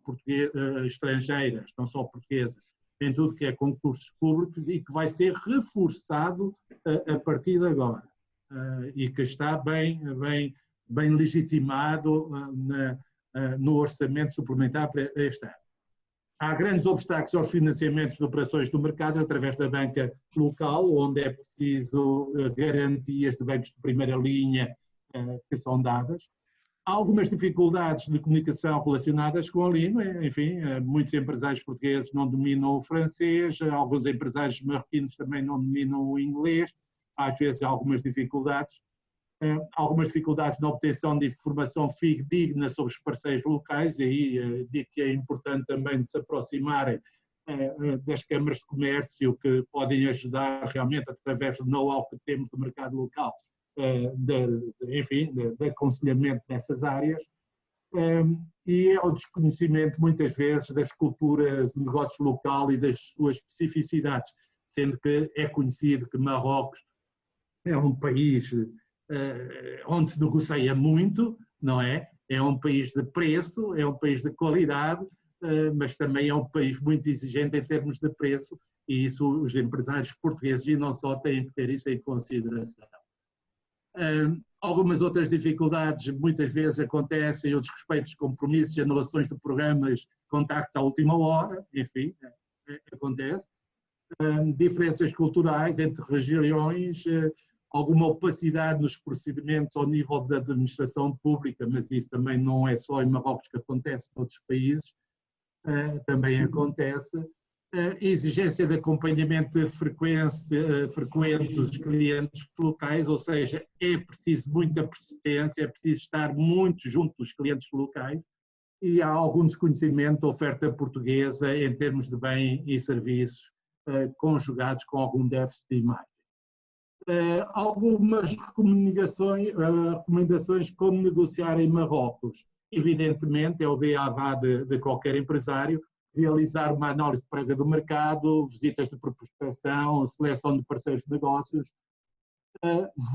estrangeiras, não só portuguesas, em tudo que é concursos públicos e que vai ser reforçado a partir de agora e que está bem legitimado no orçamento suplementar para este ano. Há grandes obstáculos aos financiamentos de operações do mercado através da banca local, onde é preciso garantias de bancos de primeira linha que são dadas. Há algumas dificuldades de comunicação relacionadas com a língua, enfim, muitos empresários portugueses não dominam o francês, alguns empresários marroquinos também não dominam o inglês, às vezes há algumas dificuldades na obtenção de informação fidedigna sobre os parceiros locais, e aí digo que é importante também de se aproximarem das câmaras de comércio, que podem ajudar realmente através do know-how que temos do mercado local, de aconselhamento nessas áreas, e é o desconhecimento muitas vezes das culturas de negócio local e das suas especificidades, sendo que é conhecido que Marrocos é um país onde se negocia muito, não é? É um país de preço, é um país de qualidade, mas também é um país muito exigente em termos de preço, e isso os empresários portugueses e não só têm que ter isso em consideração. Algumas outras dificuldades muitas vezes acontecem, o desrespeito dos compromissos, anulações de programas, contactos à última hora, enfim, acontece. Diferenças culturais entre regiões, alguma opacidade nos procedimentos ao nível da administração pública, mas isso também não é só em Marrocos que acontece, em outros países também acontece. Exigência de acompanhamento frequente dos clientes locais, ou seja, é preciso muita persistência, é preciso estar muito junto dos clientes locais, e há algum desconhecimento da oferta portuguesa em termos de bem e serviços conjugados com algum déficit de imagem. Algumas recomendações como negociar em Marrocos. Evidentemente, é o beabá de qualquer empresário, realizar uma análise prévia do mercado, visitas de prospecção, seleção de parceiros de negócios,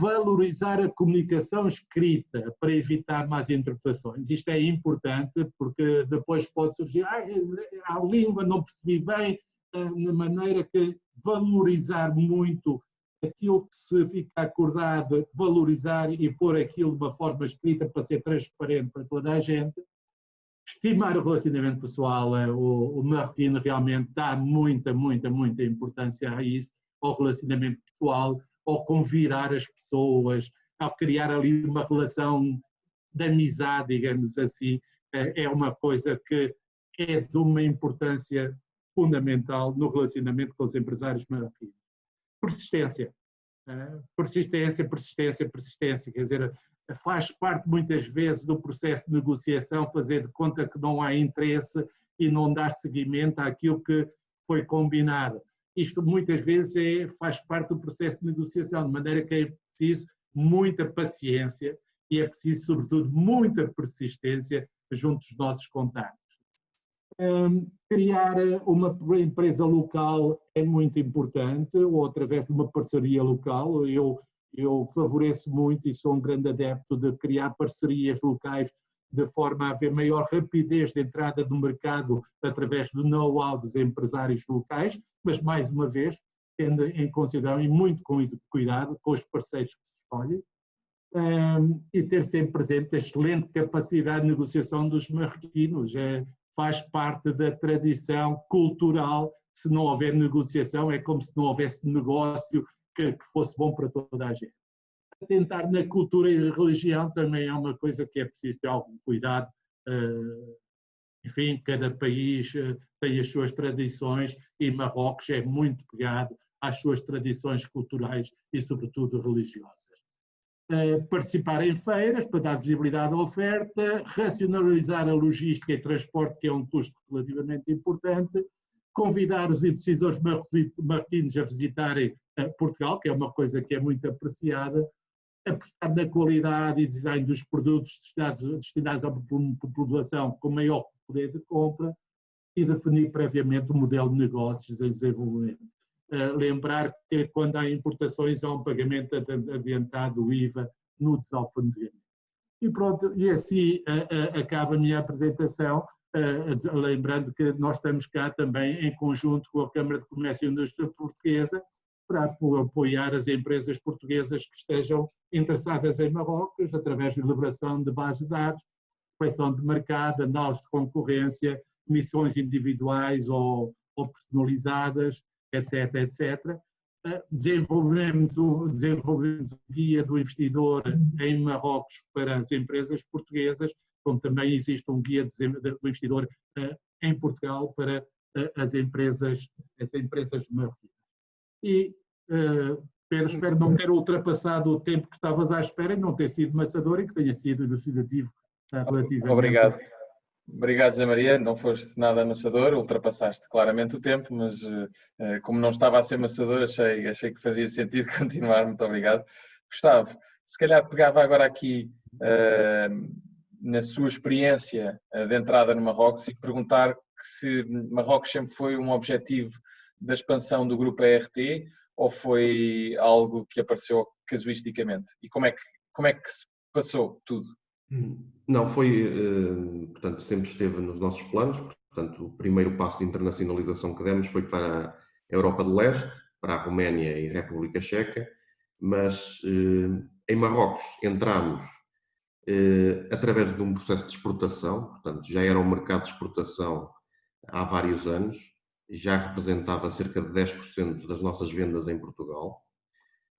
valorizar a comunicação escrita para evitar más interpretações. Isto é importante porque depois pode surgir, a língua não percebi bem, de maneira que valorizar muito aquilo que se fica acordado, valorizar e pôr aquilo de uma forma escrita para ser transparente para toda a gente. Estimar o relacionamento pessoal, o marroquino realmente dá muita importância a isso, ao relacionamento pessoal, ao convidar as pessoas, ao criar ali uma relação de amizade, digamos assim, é uma coisa que é de uma importância fundamental no relacionamento com os empresários marroquinos. Persistência, quer dizer, faz parte muitas vezes do processo de negociação fazer de conta que não há interesse e não dar seguimento àquilo que foi combinado. Isto muitas vezes faz parte do processo de negociação, de maneira que é preciso muita paciência e é preciso, sobretudo, muita persistência junto dos nossos contactos. Criar uma empresa local é muito importante, ou através de uma parceria local. Eu favoreço muito e sou um grande adepto de criar parcerias locais de forma a haver maior rapidez de entrada do mercado através do know-how dos empresários locais, mas mais uma vez, tendo em consideração e muito com cuidado com os parceiros que se escolhem, e ter sempre presente a excelente capacidade de negociação dos marroquinos. Faz parte da tradição cultural. Se não houver negociação, é como se não houvesse negócio que fosse bom para toda a gente. Tentar na cultura e religião também é uma coisa que é preciso ter algum cuidado, enfim, cada país tem as suas tradições e Marrocos é muito pegado às suas tradições culturais e, sobretudo, religiosas. Participar em feiras para dar visibilidade à oferta, racionalizar a logística e transporte, que é um custo relativamente importante, convidar os indecisores marroquinos a visitarem Portugal, que é uma coisa que é muito apreciada, apostar na qualidade e design dos produtos destinados à população com maior poder de compra e definir previamente o modelo de negócios em desenvolvimento. Lembrar que quando há importações há um pagamento adiantado do IVA no desalfandegamento. E pronto, e assim acaba a minha apresentação, lembrando que nós estamos cá também em conjunto com a Câmara de Comércio e Indústria Portuguesa para apoiar as empresas portuguesas que estejam interessadas em Marrocos através de elaboração de bases de dados, prospecção de mercado, análise de concorrência, missões individuais ou personalizadas, etc, etc. Desenvolvemos o guia do investidor em Marrocos para as empresas portuguesas, como também existe um guia do investidor em Portugal para as empresas marroquinas. E, Pedro, espero não ter ultrapassado o tempo que estavas à espera e não ter sido maçador e que tenha sido elucidativo relativamente.
Obrigado. Obrigado, Zé Maria. Não foste nada amassador, ultrapassaste claramente o tempo, mas como não estava a ser amassador, achei que fazia sentido continuar. Muito obrigado. Gustavo, se calhar pegava agora aqui na sua experiência de entrada no Marrocos e perguntar se Marrocos sempre foi um objetivo da expansão do grupo ERT ou foi algo que apareceu casuisticamente? E como é que se passou tudo?
Não, portanto, sempre esteve nos nossos planos. Portanto, o primeiro passo de internacionalização que demos foi para a Europa de Leste, para a Roménia e a República Checa, mas em Marrocos entramos através de um processo de exportação, portanto, já era um mercado de exportação há vários anos, já representava cerca de 10% das nossas vendas em Portugal.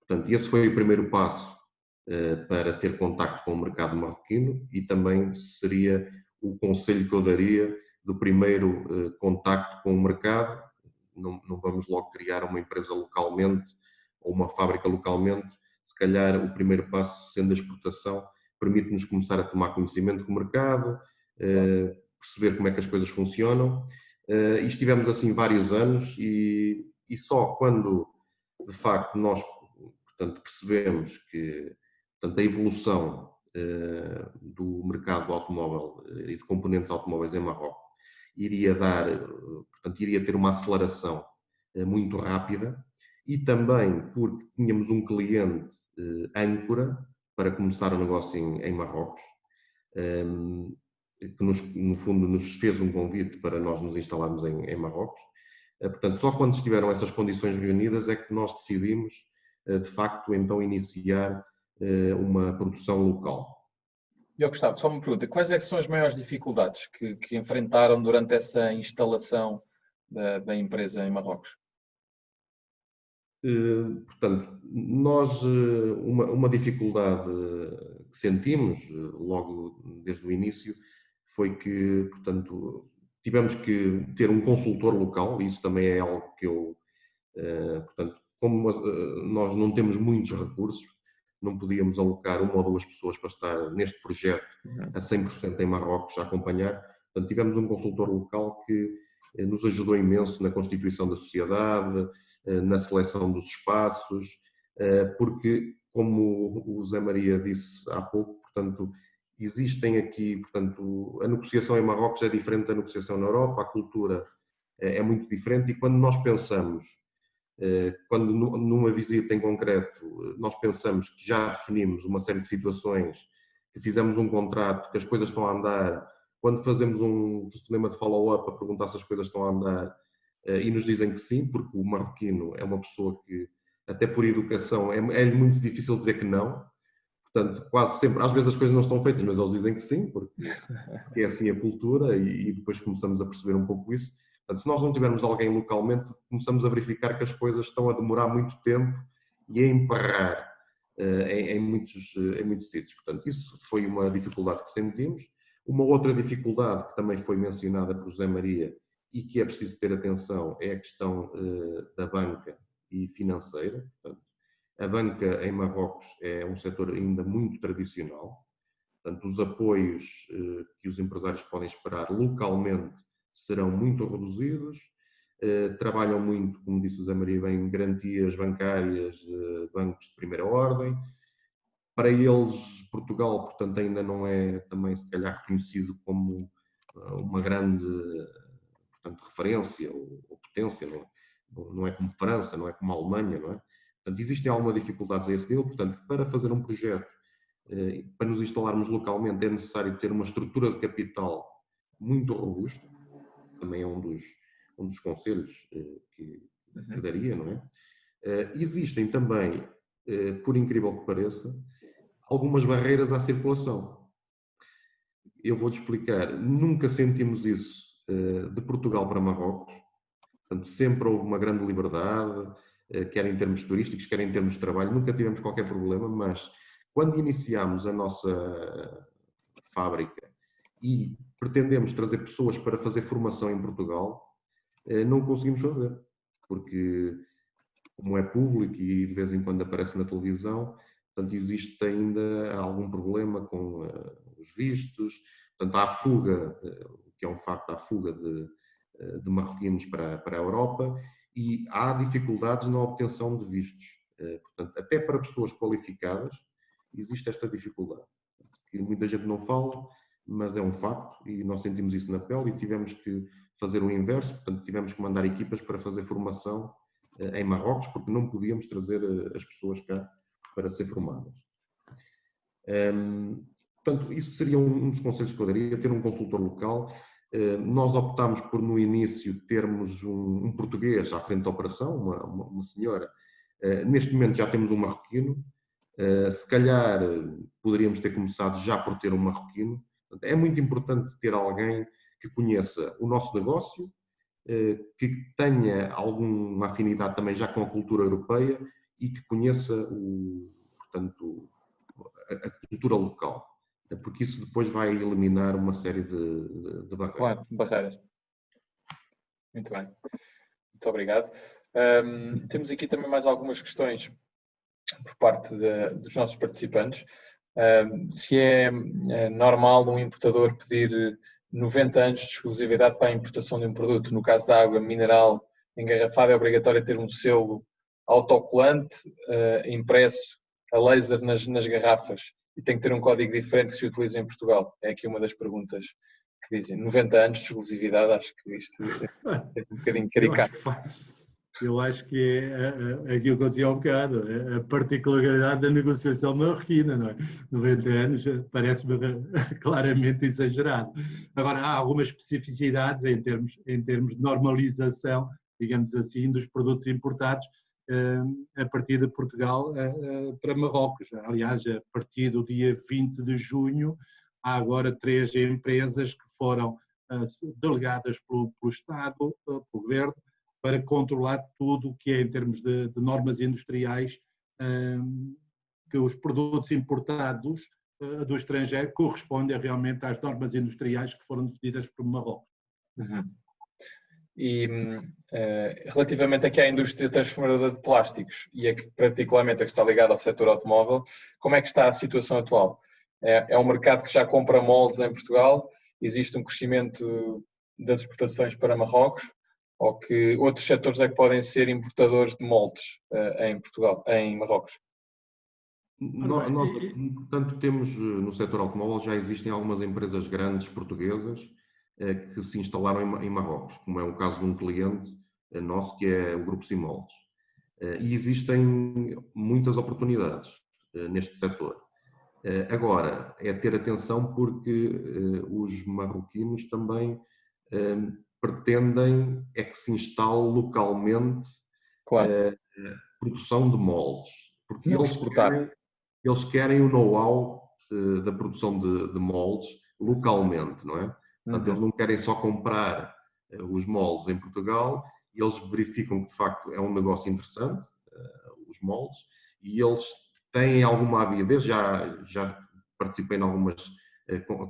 Portanto, esse foi o primeiro passo para ter contacto com o mercado marroquino e também seria o conselho que eu daria do primeiro contacto com o mercado. Não vamos logo criar uma empresa localmente ou uma fábrica localmente. Se calhar o primeiro passo, sendo a exportação, permite-nos começar a tomar conhecimento do mercado, perceber como é que as coisas funcionam. E estivemos assim vários anos e só quando, de facto, nós percebemos que a evolução do mercado do automóvel e de componentes automóveis em Marrocos iria ter uma aceleração muito rápida e também porque tínhamos um cliente âncora para começar o negócio em Marrocos, que no fundo nos fez um convite para nós nos instalarmos em Marrocos. Portanto, só quando estiveram essas condições reunidas é que nós decidimos, de facto, então iniciar uma produção local.
Eu, Gustavo, só uma pergunta. Quais é que são as maiores dificuldades que enfrentaram durante essa instalação da empresa em Marrocos?
Portanto, nós, uma dificuldade que sentimos logo desde o início foi que, portanto, tivemos que ter um consultor local, e isso também é algo que portanto, como nós não temos muitos recursos, não podíamos alocar uma ou duas pessoas para estar neste projeto a 100% em Marrocos a acompanhar. Portanto, tivemos um consultor local que nos ajudou imenso na constituição da sociedade, na seleção dos espaços, porque, como o Zé Maria disse há pouco, portanto, existem aqui, portanto, a negociação em Marrocos é diferente da negociação na Europa, a cultura é muito diferente e quando nós pensamos, quando numa visita em concreto, nós pensamos que já definimos uma série de situações, que fizemos um contrato, que as coisas estão a andar, quando fazemos um telefonema de follow-up a perguntar se as coisas estão a andar e nos dizem que sim, porque o marroquino é uma pessoa que, até por educação, é muito difícil dizer que não. Portanto, quase sempre, às vezes as coisas não estão feitas, mas eles dizem que sim, porque é assim a cultura e depois começamos a perceber um pouco isso. Portanto, se nós não tivermos alguém localmente, começamos a verificar que as coisas estão a demorar muito tempo e a emparrar em muitos sítios. Portanto, isso foi uma dificuldade que sentimos. Uma outra dificuldade que também foi mencionada por José Maria e que é preciso ter atenção é a questão da banca e financeira. Portanto, a banca em Marrocos é um setor ainda muito tradicional. Portanto, os apoios que os empresários podem esperar localmente serão muito reduzidos. Trabalham muito, como disse o José Maria bem, garantias bancárias, bancos de primeira ordem. Para eles, Portugal, portanto, ainda não é também, se calhar, reconhecido como uma grande, portanto, referência ou potência, não é como França, não é como a Alemanha, não é? Portanto, existem algumas dificuldades a esse nível, portanto, para fazer um projeto, para nos instalarmos localmente, é necessário ter uma estrutura de capital muito robusta, também é um dos conselhos que daria, não é? Existem também, por incrível que pareça, algumas barreiras à circulação. Eu vou-te explicar, nunca sentimos isso de Portugal para Marrocos, portanto, sempre houve uma grande liberdade, quer em termos turísticos, quer em termos de trabalho, nunca tivemos qualquer problema, mas quando iniciámos a nossa fábrica e pretendemos trazer pessoas para fazer formação em Portugal, não conseguimos fazer, porque como é público e de vez em quando aparece na televisão, portanto existe ainda algum problema com os vistos, portanto há fuga, que é um facto, há fuga de marroquinos para a Europa e há dificuldades na obtenção de vistos. Portanto, até para pessoas qualificadas existe esta dificuldade, que muita gente não fala, mas é um facto e nós sentimos isso na pele e tivemos que fazer o inverso, portanto tivemos que mandar equipas para fazer formação em Marrocos, porque não podíamos trazer as pessoas cá para ser formadas. Portanto, isso seria um dos conselhos que eu daria, ter um consultor local. Nós optámos por, no início, termos um português à frente da operação, uma senhora. Neste momento já temos um marroquino. Se calhar poderíamos ter começado já por ter um marroquino. Portanto, é muito importante ter alguém que conheça o nosso negócio, que tenha alguma afinidade também já com a cultura europeia e que conheça portanto, a cultura local, porque isso depois vai eliminar uma série de barreiras.
Claro, barreiras. Muito bem. Muito obrigado. Temos aqui também mais algumas questões por parte dos nossos participantes. Se é normal um importador pedir 90 anos de exclusividade para a importação de um produto. No caso da água mineral engarrafada, é obrigatório ter um selo autocolante impresso a laser nas garrafas e tem que ter um código diferente que se utiliza em Portugal. É aqui uma das perguntas que dizem 90 anos de exclusividade. Acho que isto é um bocadinho caricato.
Eu acho que é aquilo que eu dizia há um bocado, a particularidade da negociação marroquina, não é? 90 anos parece-me claramente exagerado. Agora, há algumas especificidades em termos de normalização, digamos assim, dos produtos importados a partir de Portugal para Marrocos. Aliás, a partir do dia 20 de junho, há agora 3 empresas que foram delegadas pelo Estado, pelo Governo, para controlar tudo o que é em termos de normas industriais, que os produtos importados do estrangeiro correspondem realmente às normas industriais que foram definidas por Marrocos.
Uhum. E relativamente aqui à indústria transformadora de plásticos e particularmente a que está ligada ao setor automóvel, como é que está a situação atual? É um mercado que já compra moldes em Portugal? Existe um crescimento das exportações para Marrocos? Ou que outros setores é que podem ser importadores de moldes em Portugal, em Marrocos?
Nós, portanto, temos no setor automóvel, já existem algumas empresas grandes portuguesas que se instalaram em Marrocos, como é o caso de um cliente nosso que é o Grupo Simoldes. E existem muitas oportunidades neste setor. Agora, é ter atenção porque os marroquinos também pretendem é que se instale localmente produção de moldes, porque eles querem o know-how da produção de moldes localmente, não é? Portanto, eles não querem só comprar os moldes em Portugal, eles verificam que de facto é um negócio interessante, os moldes, e eles têm alguma avidez, já participei em algumas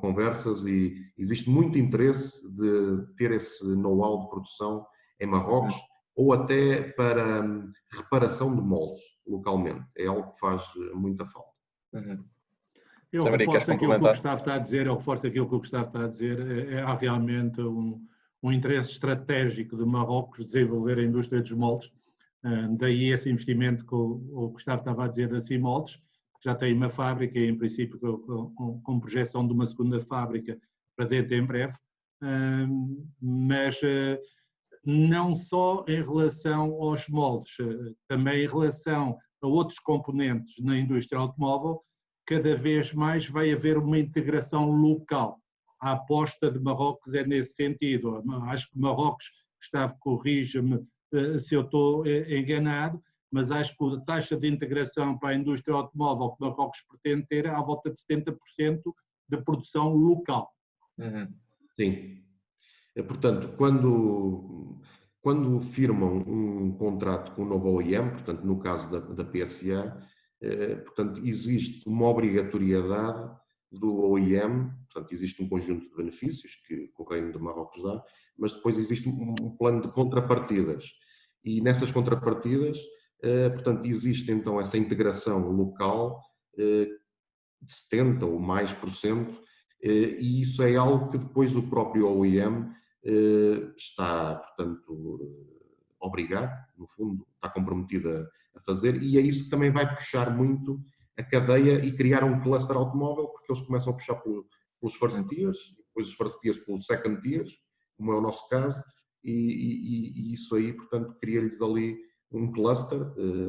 conversas e existe muito interesse de ter esse know-how de produção em Marrocos ou até para reparação de moldes localmente. É algo que faz muita falta.
Eu reforço aquilo que o Gustavo está a dizer, há realmente um interesse estratégico de Marrocos desenvolver a indústria dos moldes, daí esse investimento que o Gustavo estava a dizer da Cimoldes, que já tem uma fábrica e em princípio com projeção de uma segunda fábrica para dentro em breve, mas não só em relação aos moldes, também em relação a outros componentes na indústria automóvel, cada vez mais vai haver uma integração local. A aposta de Marrocos é nesse sentido. Acho que Marrocos, Gustavo, corrija-me se eu estou enganado, mas acho que a taxa de integração para a indústria automóvel que Marrocos pretende ter é à volta de 70% de produção local.
Sim. Portanto, quando firmam um contrato com o novo OEM, portanto, no caso da PSA, portanto, existe uma obrigatoriedade do OEM, portanto, existe um conjunto de benefícios que o Reino de Marrocos dá, mas depois existe um plano de contrapartidas. E nessas contrapartidas, portanto, existe então essa integração local de 70% ou mais por cento, e isso é algo que depois o próprio OEM está, portanto, obrigado, no fundo, está comprometido a fazer, e é isso que também vai puxar muito a cadeia e criar um cluster automóvel, porque eles começam a puxar pelos first tiers, depois os first tiers pelos second tiers, como é o nosso caso, e isso aí, portanto, cria-lhes ali um cluster,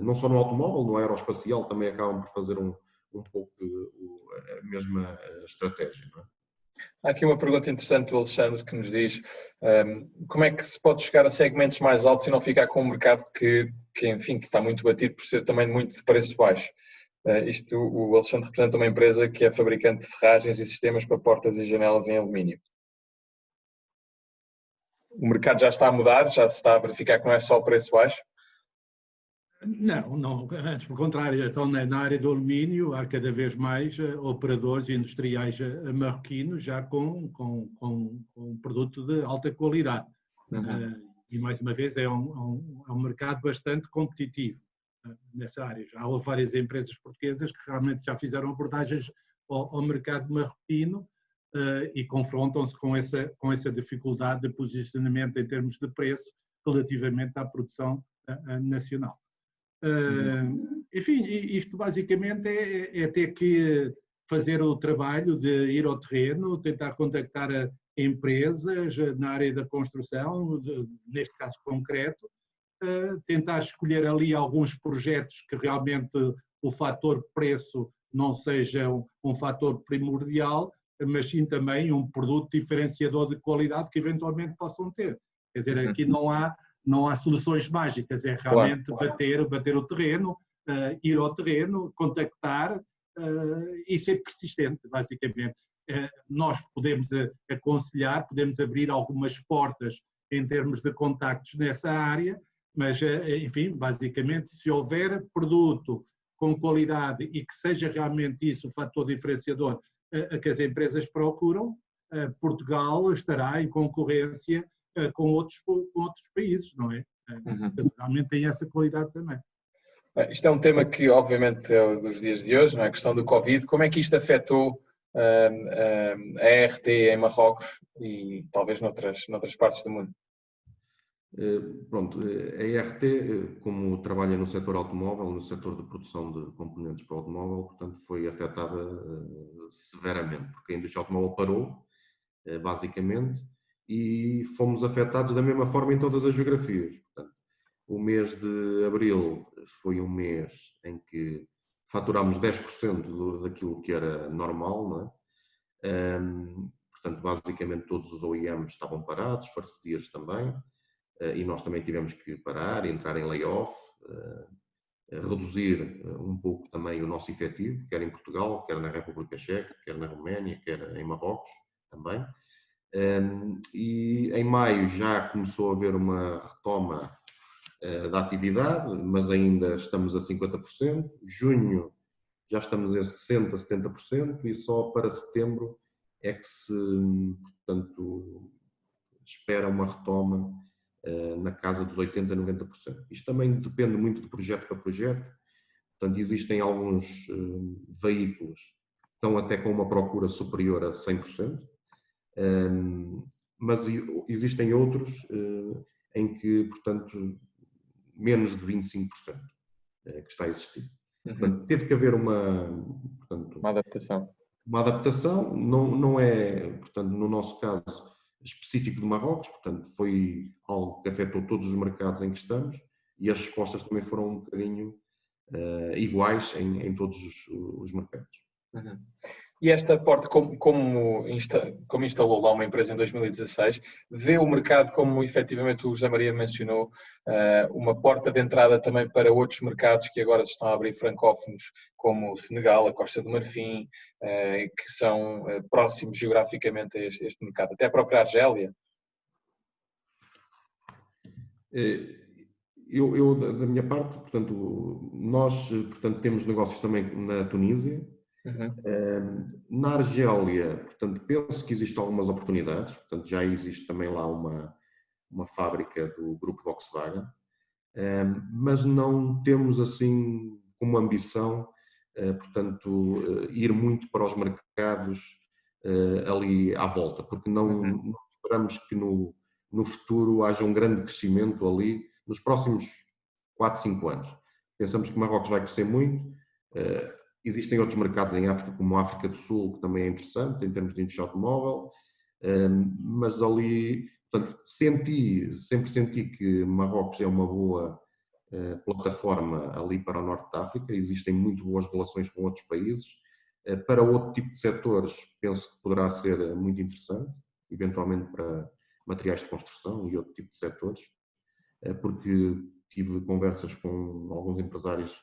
não só no automóvel, no aeroespacial também acabam por fazer um pouco a mesma estratégia, não é?
Há aqui uma pergunta interessante do Alexandre que nos diz como é que se pode chegar a segmentos mais altos e não ficar com um mercado que enfim, que está muito batido por ser também muito de preço baixo. O Alexandre representa uma empresa que é fabricante de ferragens e sistemas para portas e janelas em alumínio. O mercado já está a mudar? Já se está a verificar que não é só o preço baixo?
Não, antes pelo contrário, então na área do alumínio há cada vez mais operadores industriais marroquinos já com produto de alta qualidade. E mais uma vez é um mercado bastante competitivo nessa área. Já há várias empresas portuguesas que realmente já fizeram abordagens ao mercado marroquino e confrontam-se com essa dificuldade de posicionamento em termos de preço relativamente à produção nacional. Enfim, isto basicamente é ter que fazer o trabalho de ir ao terreno, tentar contactar empresas na área da construção, neste caso concreto, tentar escolher ali alguns projetos que realmente o fator preço não seja um fator primordial, mas sim também um produto diferenciador de qualidade que eventualmente possam ter. Quer dizer, aqui não há soluções mágicas, é realmente bater o terreno, ir ao terreno, contactar e ser persistente, basicamente. Nós podemos aconselhar, podemos abrir algumas portas em termos de contactos nessa área, mas, enfim, basicamente, se houver produto com qualidade e que seja realmente isso o fator diferenciador que as empresas procuram, Portugal estará em concorrência com outros países, não é? Realmente tem essa qualidade também.
Isto é um tema que, obviamente, é dos dias de hoje, não é? A questão do Covid. Como é que isto afetou a RT em Marrocos e talvez noutras partes do mundo?
Pronto, a RT, como trabalha no setor automóvel, no setor de produção de componentes para o automóvel, portanto, foi afetada severamente, porque a indústria automóvel parou, basicamente, e fomos afetados da mesma forma em todas as geografias. Portanto, o mês de abril foi um mês em que faturámos 10% daquilo que era normal, não é? Portanto, basicamente todos os OEMs estavam parados, first tiers também, e nós também tivemos que parar, entrar em layoff, reduzir um pouco também o nosso efetivo, quer em Portugal, quer na República Checa, quer na Roménia, quer em Marrocos também. E em maio já começou a haver uma retoma da atividade, mas ainda estamos a 50%. Junho já estamos a 60%, 70% e só para setembro é que se, portanto, espera uma retoma na casa dos 80% a 90%. Isto também depende muito de projeto para projeto. Portanto, existem alguns veículos que estão até com uma procura superior a 100%, mas existem outros em que, portanto, menos de 25% que está a existir. Portanto, teve que haver uma
adaptação.
Uma adaptação, não é, portanto, no nosso caso, específico de Marrocos, portanto, foi algo que afetou todos os mercados em que estamos e as respostas também foram um bocadinho iguais em todos os mercados.
E esta porta, como instalou lá uma empresa em 2016, vê o mercado como efetivamente o José Maria mencionou, uma porta de entrada também para outros mercados que agora estão a abrir francófonos, como o Senegal, a Costa do Marfim, que são próximos geograficamente a este mercado, até a própria Argélia?
Eu, da minha parte, portanto, nós temos negócios também na Tunísia. Na Argélia, portanto, penso que existem algumas oportunidades, portanto, já existe também lá uma fábrica do grupo Volkswagen, mas não temos assim como ambição, portanto, ir muito para os mercados ali à volta, porque não esperamos que no futuro haja um grande crescimento ali nos próximos 4, 5 anos. Pensamos que Marrocos vai crescer muito. Existem outros mercados em África, como a África do Sul, que também é interessante em termos de indústria automóvel, mas ali, portanto, sempre senti que Marrocos é uma boa plataforma ali para o norte da África. Existem muito boas relações com outros países. Para outro tipo de setores, penso que poderá ser muito interessante, eventualmente para materiais de construção e outro tipo de setores, porque tive conversas com alguns empresários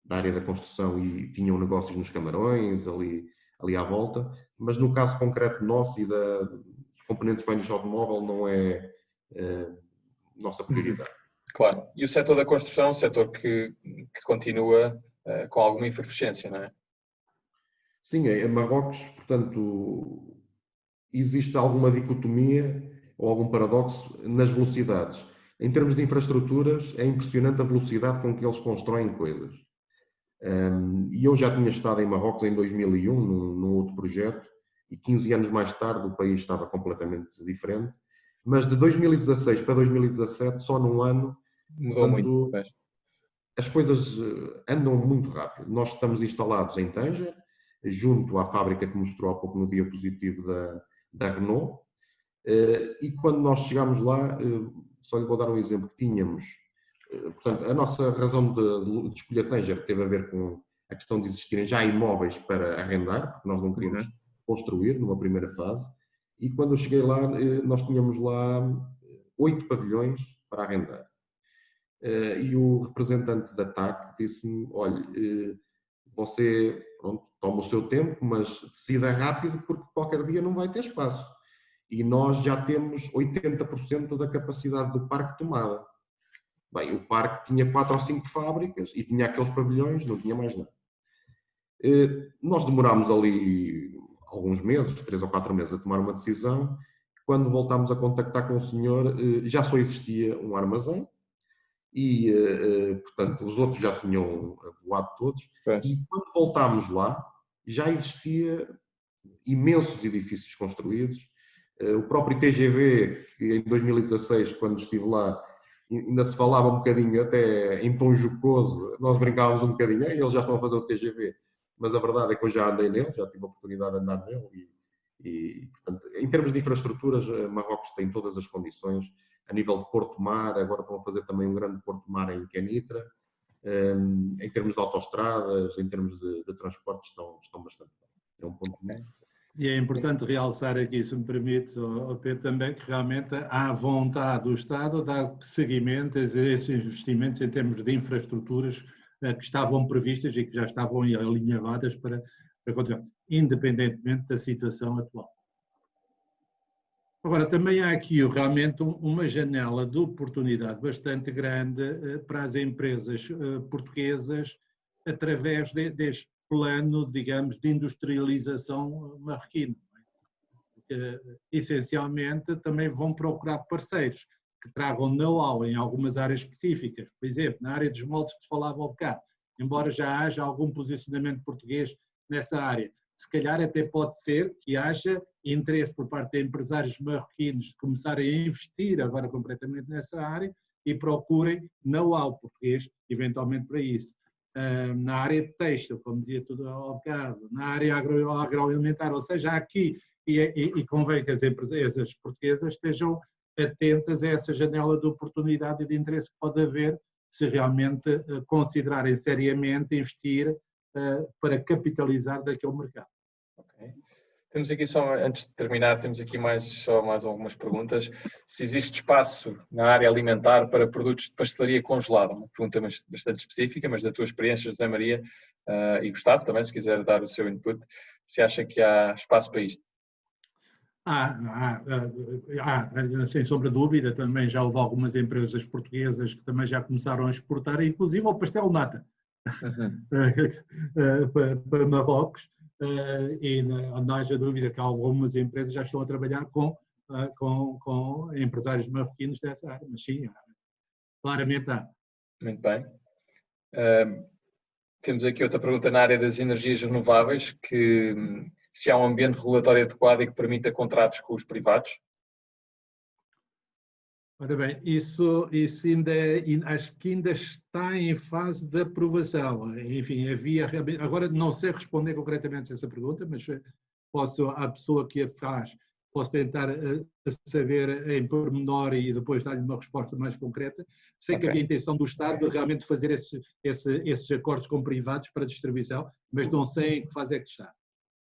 da área da construção e tinham negócios nos Camarões, ali à volta, mas no caso concreto nosso e da componentes de indústria automóvel não é nossa prioridade.
Claro, e o setor da construção é um setor que continua com alguma efervescência, não é?
Sim, em Marrocos, portanto, existe alguma dicotomia ou algum paradoxo nas velocidades. Em termos de infraestruturas, é impressionante a velocidade com que eles constroem coisas. E eu já tinha estado em Marrocos em 2001, num outro projeto, e 15 anos mais tarde o país estava completamente diferente. Mas de 2016 para 2017, só num ano,
mudou muito.
As coisas andam muito rápido. Nós estamos instalados em Tanger, junto à fábrica que mostrou há pouco no diapositivo da Renault, e quando nós chegámos lá, só lhe vou dar um exemplo, que tínhamos, portanto, a nossa razão de escolher Tanger teve a ver com a questão de existirem já imóveis para arrendar, porque nós não queríamos construir numa primeira fase, e quando eu cheguei lá, nós tínhamos lá 8 pavilhões para arrendar. E o representante da TAC disse-me, olha, você toma o seu tempo, mas decida rápido porque qualquer dia não vai ter espaço. E nós já temos 80% da capacidade do parque tomada. Bem, o parque tinha 4 ou 5 fábricas e tinha aqueles pavilhões, não tinha mais nada. Nós demorámos ali alguns meses, 3 ou 4 meses, a tomar uma decisão. Quando voltámos a contactar com o senhor, já só existia um armazém e, portanto, os outros já tinham voado todos. E quando voltámos lá, já existia imensos edifícios construídos. O próprio TGV, que em 2016, quando estive lá, ainda se falava um bocadinho, até em tom jocoso, nós brincávamos um bocadinho, eles já estão a fazer o TGV, mas a verdade é que eu já andei nele, já tive a oportunidade de andar nele e portanto, em termos de infraestruturas, Marrocos tem todas as condições, a nível de porto-mar, agora estão a fazer também um grande porto-mar em Kenitra, em termos de autoestradas, em termos de transportes, estão bastante bem. É um ponto muito.
E é importante realçar aqui, se me permite, Pedro, também que realmente há vontade do Estado de dar seguimento a esses investimentos em termos de infraestruturas que estavam previstas e que já estavam alinhavadas para continuar, independentemente da situação atual. Agora, também há aqui realmente uma janela de oportunidade bastante grande para as empresas portuguesas através deste plano, digamos, de industrialização marroquino. essencialmente também vão procurar parceiros que tragam know-how em algumas áreas específicas. Por exemplo, na área dos moldes que se falava há bocado, embora já haja algum posicionamento português nessa área, se calhar até pode ser que haja interesse por parte de empresários marroquinos de começarem a investir agora completamente nessa área e procurem know-how português, eventualmente para isso. Na área de têxtil, como dizia tudo ao bocado, na área agroalimentar, ou seja, aqui, e convém que as empresas portuguesas estejam atentas a essa janela de oportunidade e de interesse que pode haver se realmente considerarem seriamente investir para capitalizar daquele mercado.
Okay. Temos aqui só, antes de terminar, temos aqui mais algumas perguntas. Se existe espaço na área alimentar para produtos de pastelaria congelada? Uma pergunta bastante específica, mas da tua experiência, José Maria, e Gustavo também, se quiser dar o seu input, se acha que há espaço para isto?
Sem sombra de dúvida, também já houve algumas empresas portuguesas que também já começaram a exportar, inclusive ao pastel nata para Marrocos, e não haja dúvida que algumas empresas já estão a trabalhar com empresários marroquinos dessa área, mas sim, claramente há.
Muito bem. Temos aqui outra pergunta na área das energias renováveis, que se há um ambiente regulatório adequado e que permita contratos com os privados?
Ora bem, isso ainda acho que ainda está em fase de aprovação. Enfim, agora não sei responder concretamente essa pergunta, mas a pessoa que a faz, posso tentar saber em pormenor e depois dar-lhe uma resposta mais concreta. Sei que havia a intenção do Estado de realmente fazer esses acordos com privados para distribuição, mas não sei em que fase é que está.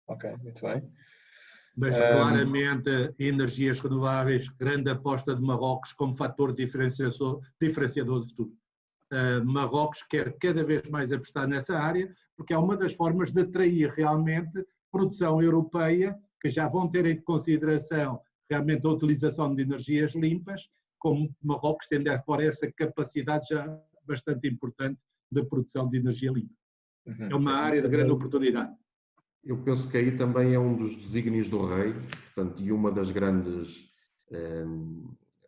Ok, muito bem.
Mas claramente energias renováveis, grande aposta de Marrocos como fator diferenciador de futuro. Marrocos quer cada vez mais apostar nessa área, porque é uma das formas de atrair realmente produção europeia, que já vão ter em consideração realmente a utilização de energias limpas, como Marrocos tem agora essa capacidade já bastante importante de produção de energia limpa. É uma área de grande oportunidade.
Eu penso que aí também é um dos desígnios do rei, portanto, e uma das grandes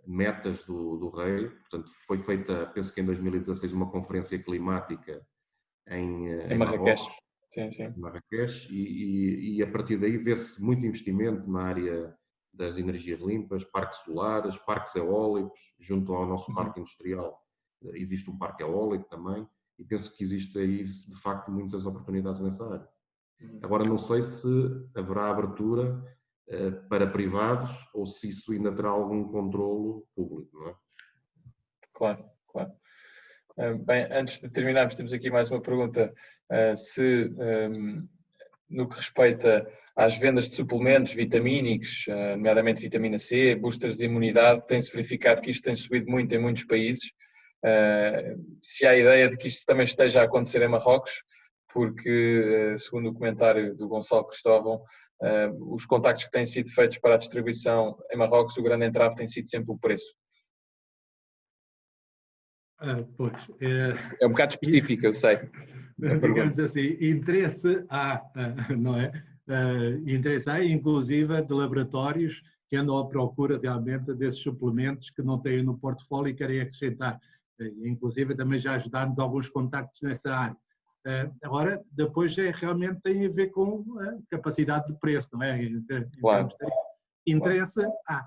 metas do rei. Portanto, foi feita, penso que em 2016, uma conferência climática em Marrocos,
sim, sim.
Marrakech, e a partir daí vê-se muito investimento na área das energias limpas, parques solares, parques eólicos, junto ao nosso parque industrial. Existe um parque eólico também, e penso que existe aí, de facto, muitas oportunidades nessa área. Agora, não sei se haverá abertura para privados ou se isso ainda terá algum controlo público, não é?
Claro, claro. Bem, antes de terminarmos, temos aqui mais uma pergunta. No que respeita às vendas de suplementos vitamínicos, nomeadamente vitamina C, boosters de imunidade, tem-se verificado que isto tem subido muito em muitos países. Se há ideia de que isto também esteja a acontecer em Marrocos, porque, segundo o comentário do Gonçalo Cristóvão, os contactos que têm sido feitos para a distribuição em Marrocos, o grande entrave tem sido sempre o preço. É um bocado específico, eu sei.
Digamos assim, interesse há, não é? Interesse há, inclusive de laboratórios que andam à procura realmente desses suplementos que não têm no portfólio e querem acrescentar. Inclusive também já ajudámos alguns contactos nessa área. Agora, depois realmente tem a ver com a capacidade de preço, não é?
Claro.
Interesse há,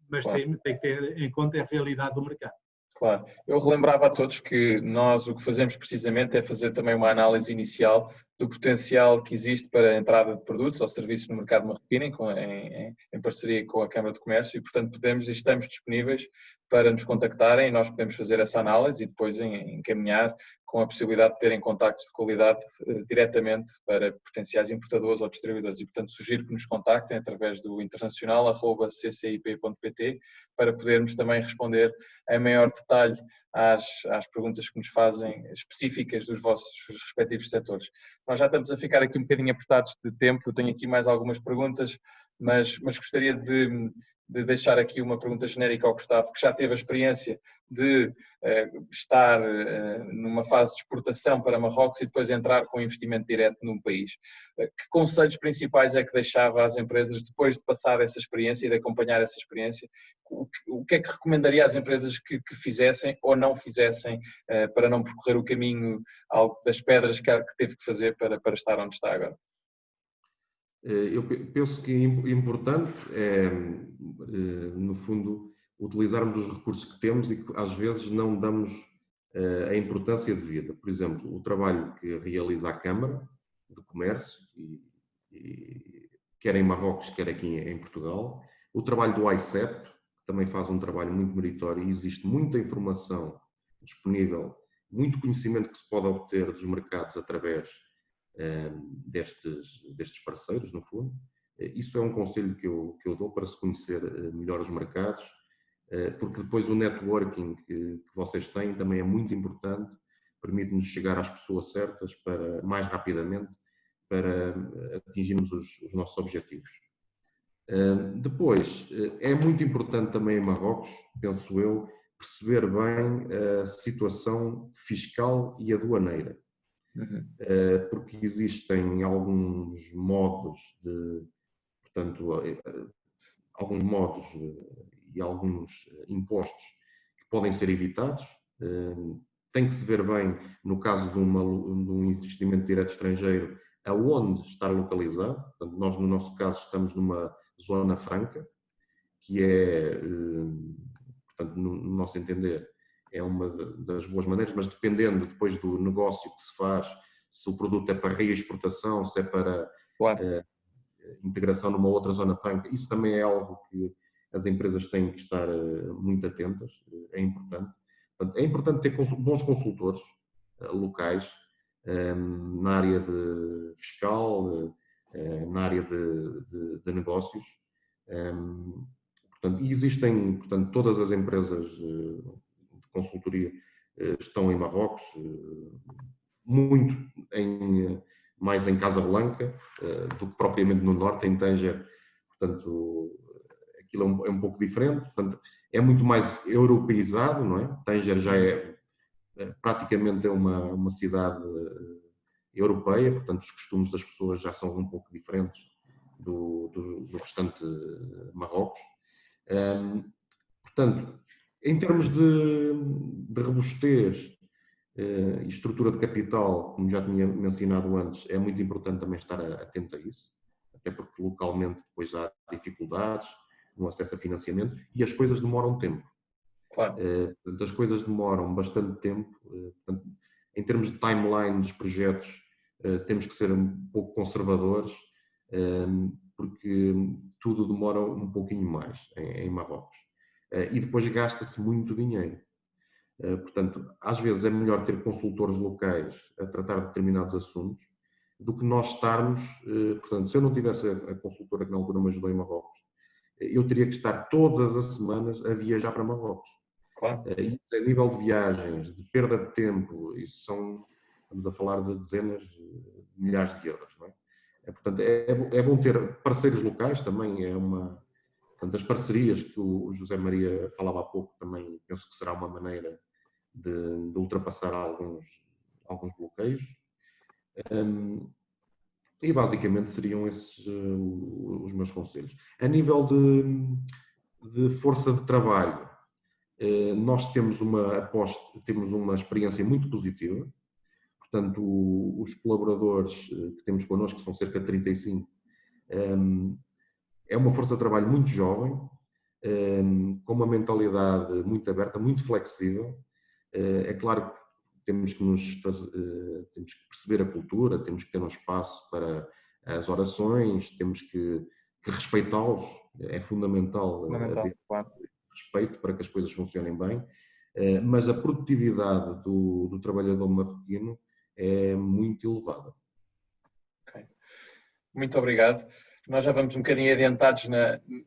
mas claro, tem que ter em conta a realidade do mercado.
Claro. Eu relembrava a todos que nós o que fazemos precisamente é fazer também uma análise inicial do potencial que existe para a entrada de produtos ou serviços no mercado marroquino em parceria com a Câmara de Comércio e, portanto, podemos e estamos disponíveis para nos contactarem e nós podemos fazer essa análise e depois encaminhar com a possibilidade de terem contactos de qualidade diretamente para potenciais importadores ou distribuidores. E, portanto, sugiro que nos contactem através do internacional@ccip.pt para podermos também responder em maior detalhe às perguntas que nos fazem específicas dos vossos respectivos setores. Nós já estamos a ficar aqui um bocadinho apertados de tempo, eu tenho aqui mais algumas perguntas, mas gostaria de de deixar aqui uma pergunta genérica ao Gustavo, que já teve a experiência de estar numa fase de exportação para Marrocos e depois entrar com investimento direto num país. Que conselhos principais é que deixava às empresas depois de passar essa experiência e de acompanhar essa experiência? O que é que recomendaria às empresas que fizessem ou não fizessem para não percorrer o caminho das pedras que teve que fazer para estar onde está agora?
Eu penso que importante é, no fundo, utilizarmos os recursos que temos e que às vezes não damos a importância devida. Por exemplo, o trabalho que realiza a Câmara de Comércio, quer em Marrocos, quer aqui em Portugal, o trabalho do ICEP, que também faz um trabalho muito meritório e existe muita informação disponível, muito conhecimento que se pode obter dos mercados através destes parceiros, no fundo. Isso é um conselho que eu dou para se conhecer melhor os mercados, porque depois o networking que vocês têm também é muito importante, permite-nos chegar às pessoas certas mais rapidamente para atingirmos os nossos objetivos. Depois, é muito importante também em Marrocos, penso eu, perceber bem a situação fiscal e aduaneira. Porque existem alguns modos alguns modos e alguns impostos que podem ser evitados. Tem que se ver bem, no caso de um investimento direto estrangeiro, aonde está localizado. Portanto, nós, no nosso caso, estamos numa zona franca, que é, portanto, no nosso entender, é uma das boas maneiras, mas dependendo depois do negócio que se faz, se o produto é para reexportação, se é para integração numa outra zona franca, isso também é algo que as empresas têm que estar muito atentas, é importante. Portanto, é importante ter bons consultores locais na área de fiscal, na área de negócios. Portanto, existem, portanto, todas as empresas de consultoria estão em Marrocos, muito mais em Casablanca do que propriamente no norte, em Tanger. Portanto, aquilo é um pouco diferente. Portanto, é muito mais europeizado, não é? Tanger já praticamente uma cidade europeia, portanto, os costumes das pessoas já são um pouco diferentes do restante Marrocos. Portanto, em termos de robustez e estrutura de capital, como já tinha mencionado antes, é muito importante também estar atento a isso, até porque localmente depois há dificuldades no acesso a financiamento e as coisas demoram tempo.
Claro.
Portanto, as coisas demoram bastante tempo. Portanto, em termos de timeline dos projetos, temos que ser um pouco conservadores, porque tudo demora um pouquinho mais em Marrocos. E depois gasta-se muito dinheiro. Portanto, às vezes é melhor ter consultores locais a tratar de determinados assuntos do que nós estarmos... Portanto, se eu não tivesse a consultora que na altura me ajudou em Marrocos, eu teria que estar todas as semanas a viajar para Marrocos.
Claro.
Isso a nível de viagens, de perda de tempo, estamos a falar de dezenas de milhares de euros, não é? Portanto, é bom ter parceiros locais também, portanto, as parcerias que o José Maria falava há pouco também, penso que será uma maneira de ultrapassar alguns bloqueios. E basicamente seriam esses os meus conselhos. A nível de força de trabalho, nós temos uma experiência muito positiva. Portanto, os colaboradores que temos connosco, que são cerca de 35, é uma força de trabalho muito jovem, com uma mentalidade muito aberta, muito flexível. É claro que temos que perceber a cultura, temos que ter um espaço para as orações, temos que respeitá-los, é fundamental
claro.
Respeito para que as coisas funcionem bem, mas a produtividade do trabalhador marroquino é muito elevada.
Okay. Muito obrigado. Nós já vamos um bocadinho adiantados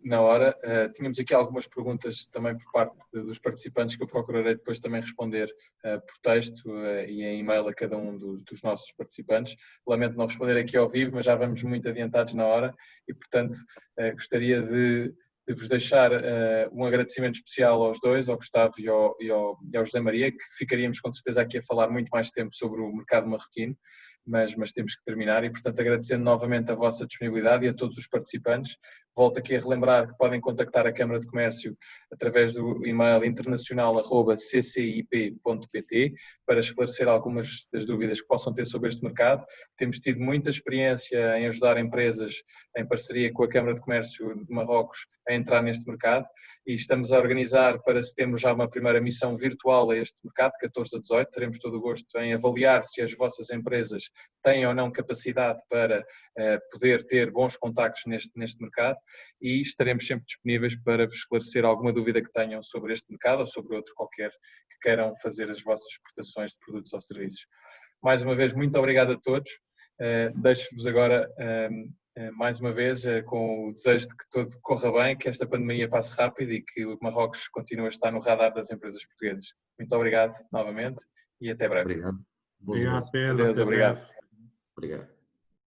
na hora. Tínhamos aqui algumas perguntas também por parte dos participantes que eu procurarei depois também responder por texto e em e-mail a cada um dos nossos participantes. Lamento não responder aqui ao vivo, mas já vamos muito adiantados na hora e, portanto, gostaria de de vos deixar um agradecimento especial aos dois, ao Gustavo e ao José Maria, que ficaríamos com certeza aqui a falar muito mais tempo sobre o mercado marroquino, mas temos que terminar e, portanto, agradecendo novamente a vossa disponibilidade e a todos os participantes. Volto aqui a relembrar que podem contactar a Câmara de Comércio através do e-mail internacional@ccip.pt para esclarecer algumas das dúvidas que possam ter sobre este mercado. Temos tido muita experiência em ajudar empresas em parceria com a Câmara de Comércio de Marrocos a entrar neste mercado e estamos a organizar para setembro já uma primeira missão virtual a este mercado, 14 a 18. Teremos todo o gosto em avaliar se as vossas empresas têm ou não capacidade para poder ter bons contactos neste mercado e estaremos sempre disponíveis para vos esclarecer alguma dúvida que tenham sobre este mercado ou sobre outro qualquer que queiram fazer as vossas exportações de produtos ou serviços. Mais uma vez, muito obrigado a todos. Deixo-vos agora mais uma vez com o desejo de que tudo corra bem, que esta pandemia passe rápido e que o Marrocos continue a estar no radar das empresas portuguesas. Muito obrigado novamente e até breve.
Obrigado.
Obrigado, Pedro.
Adeus, obrigado.
Obrigado.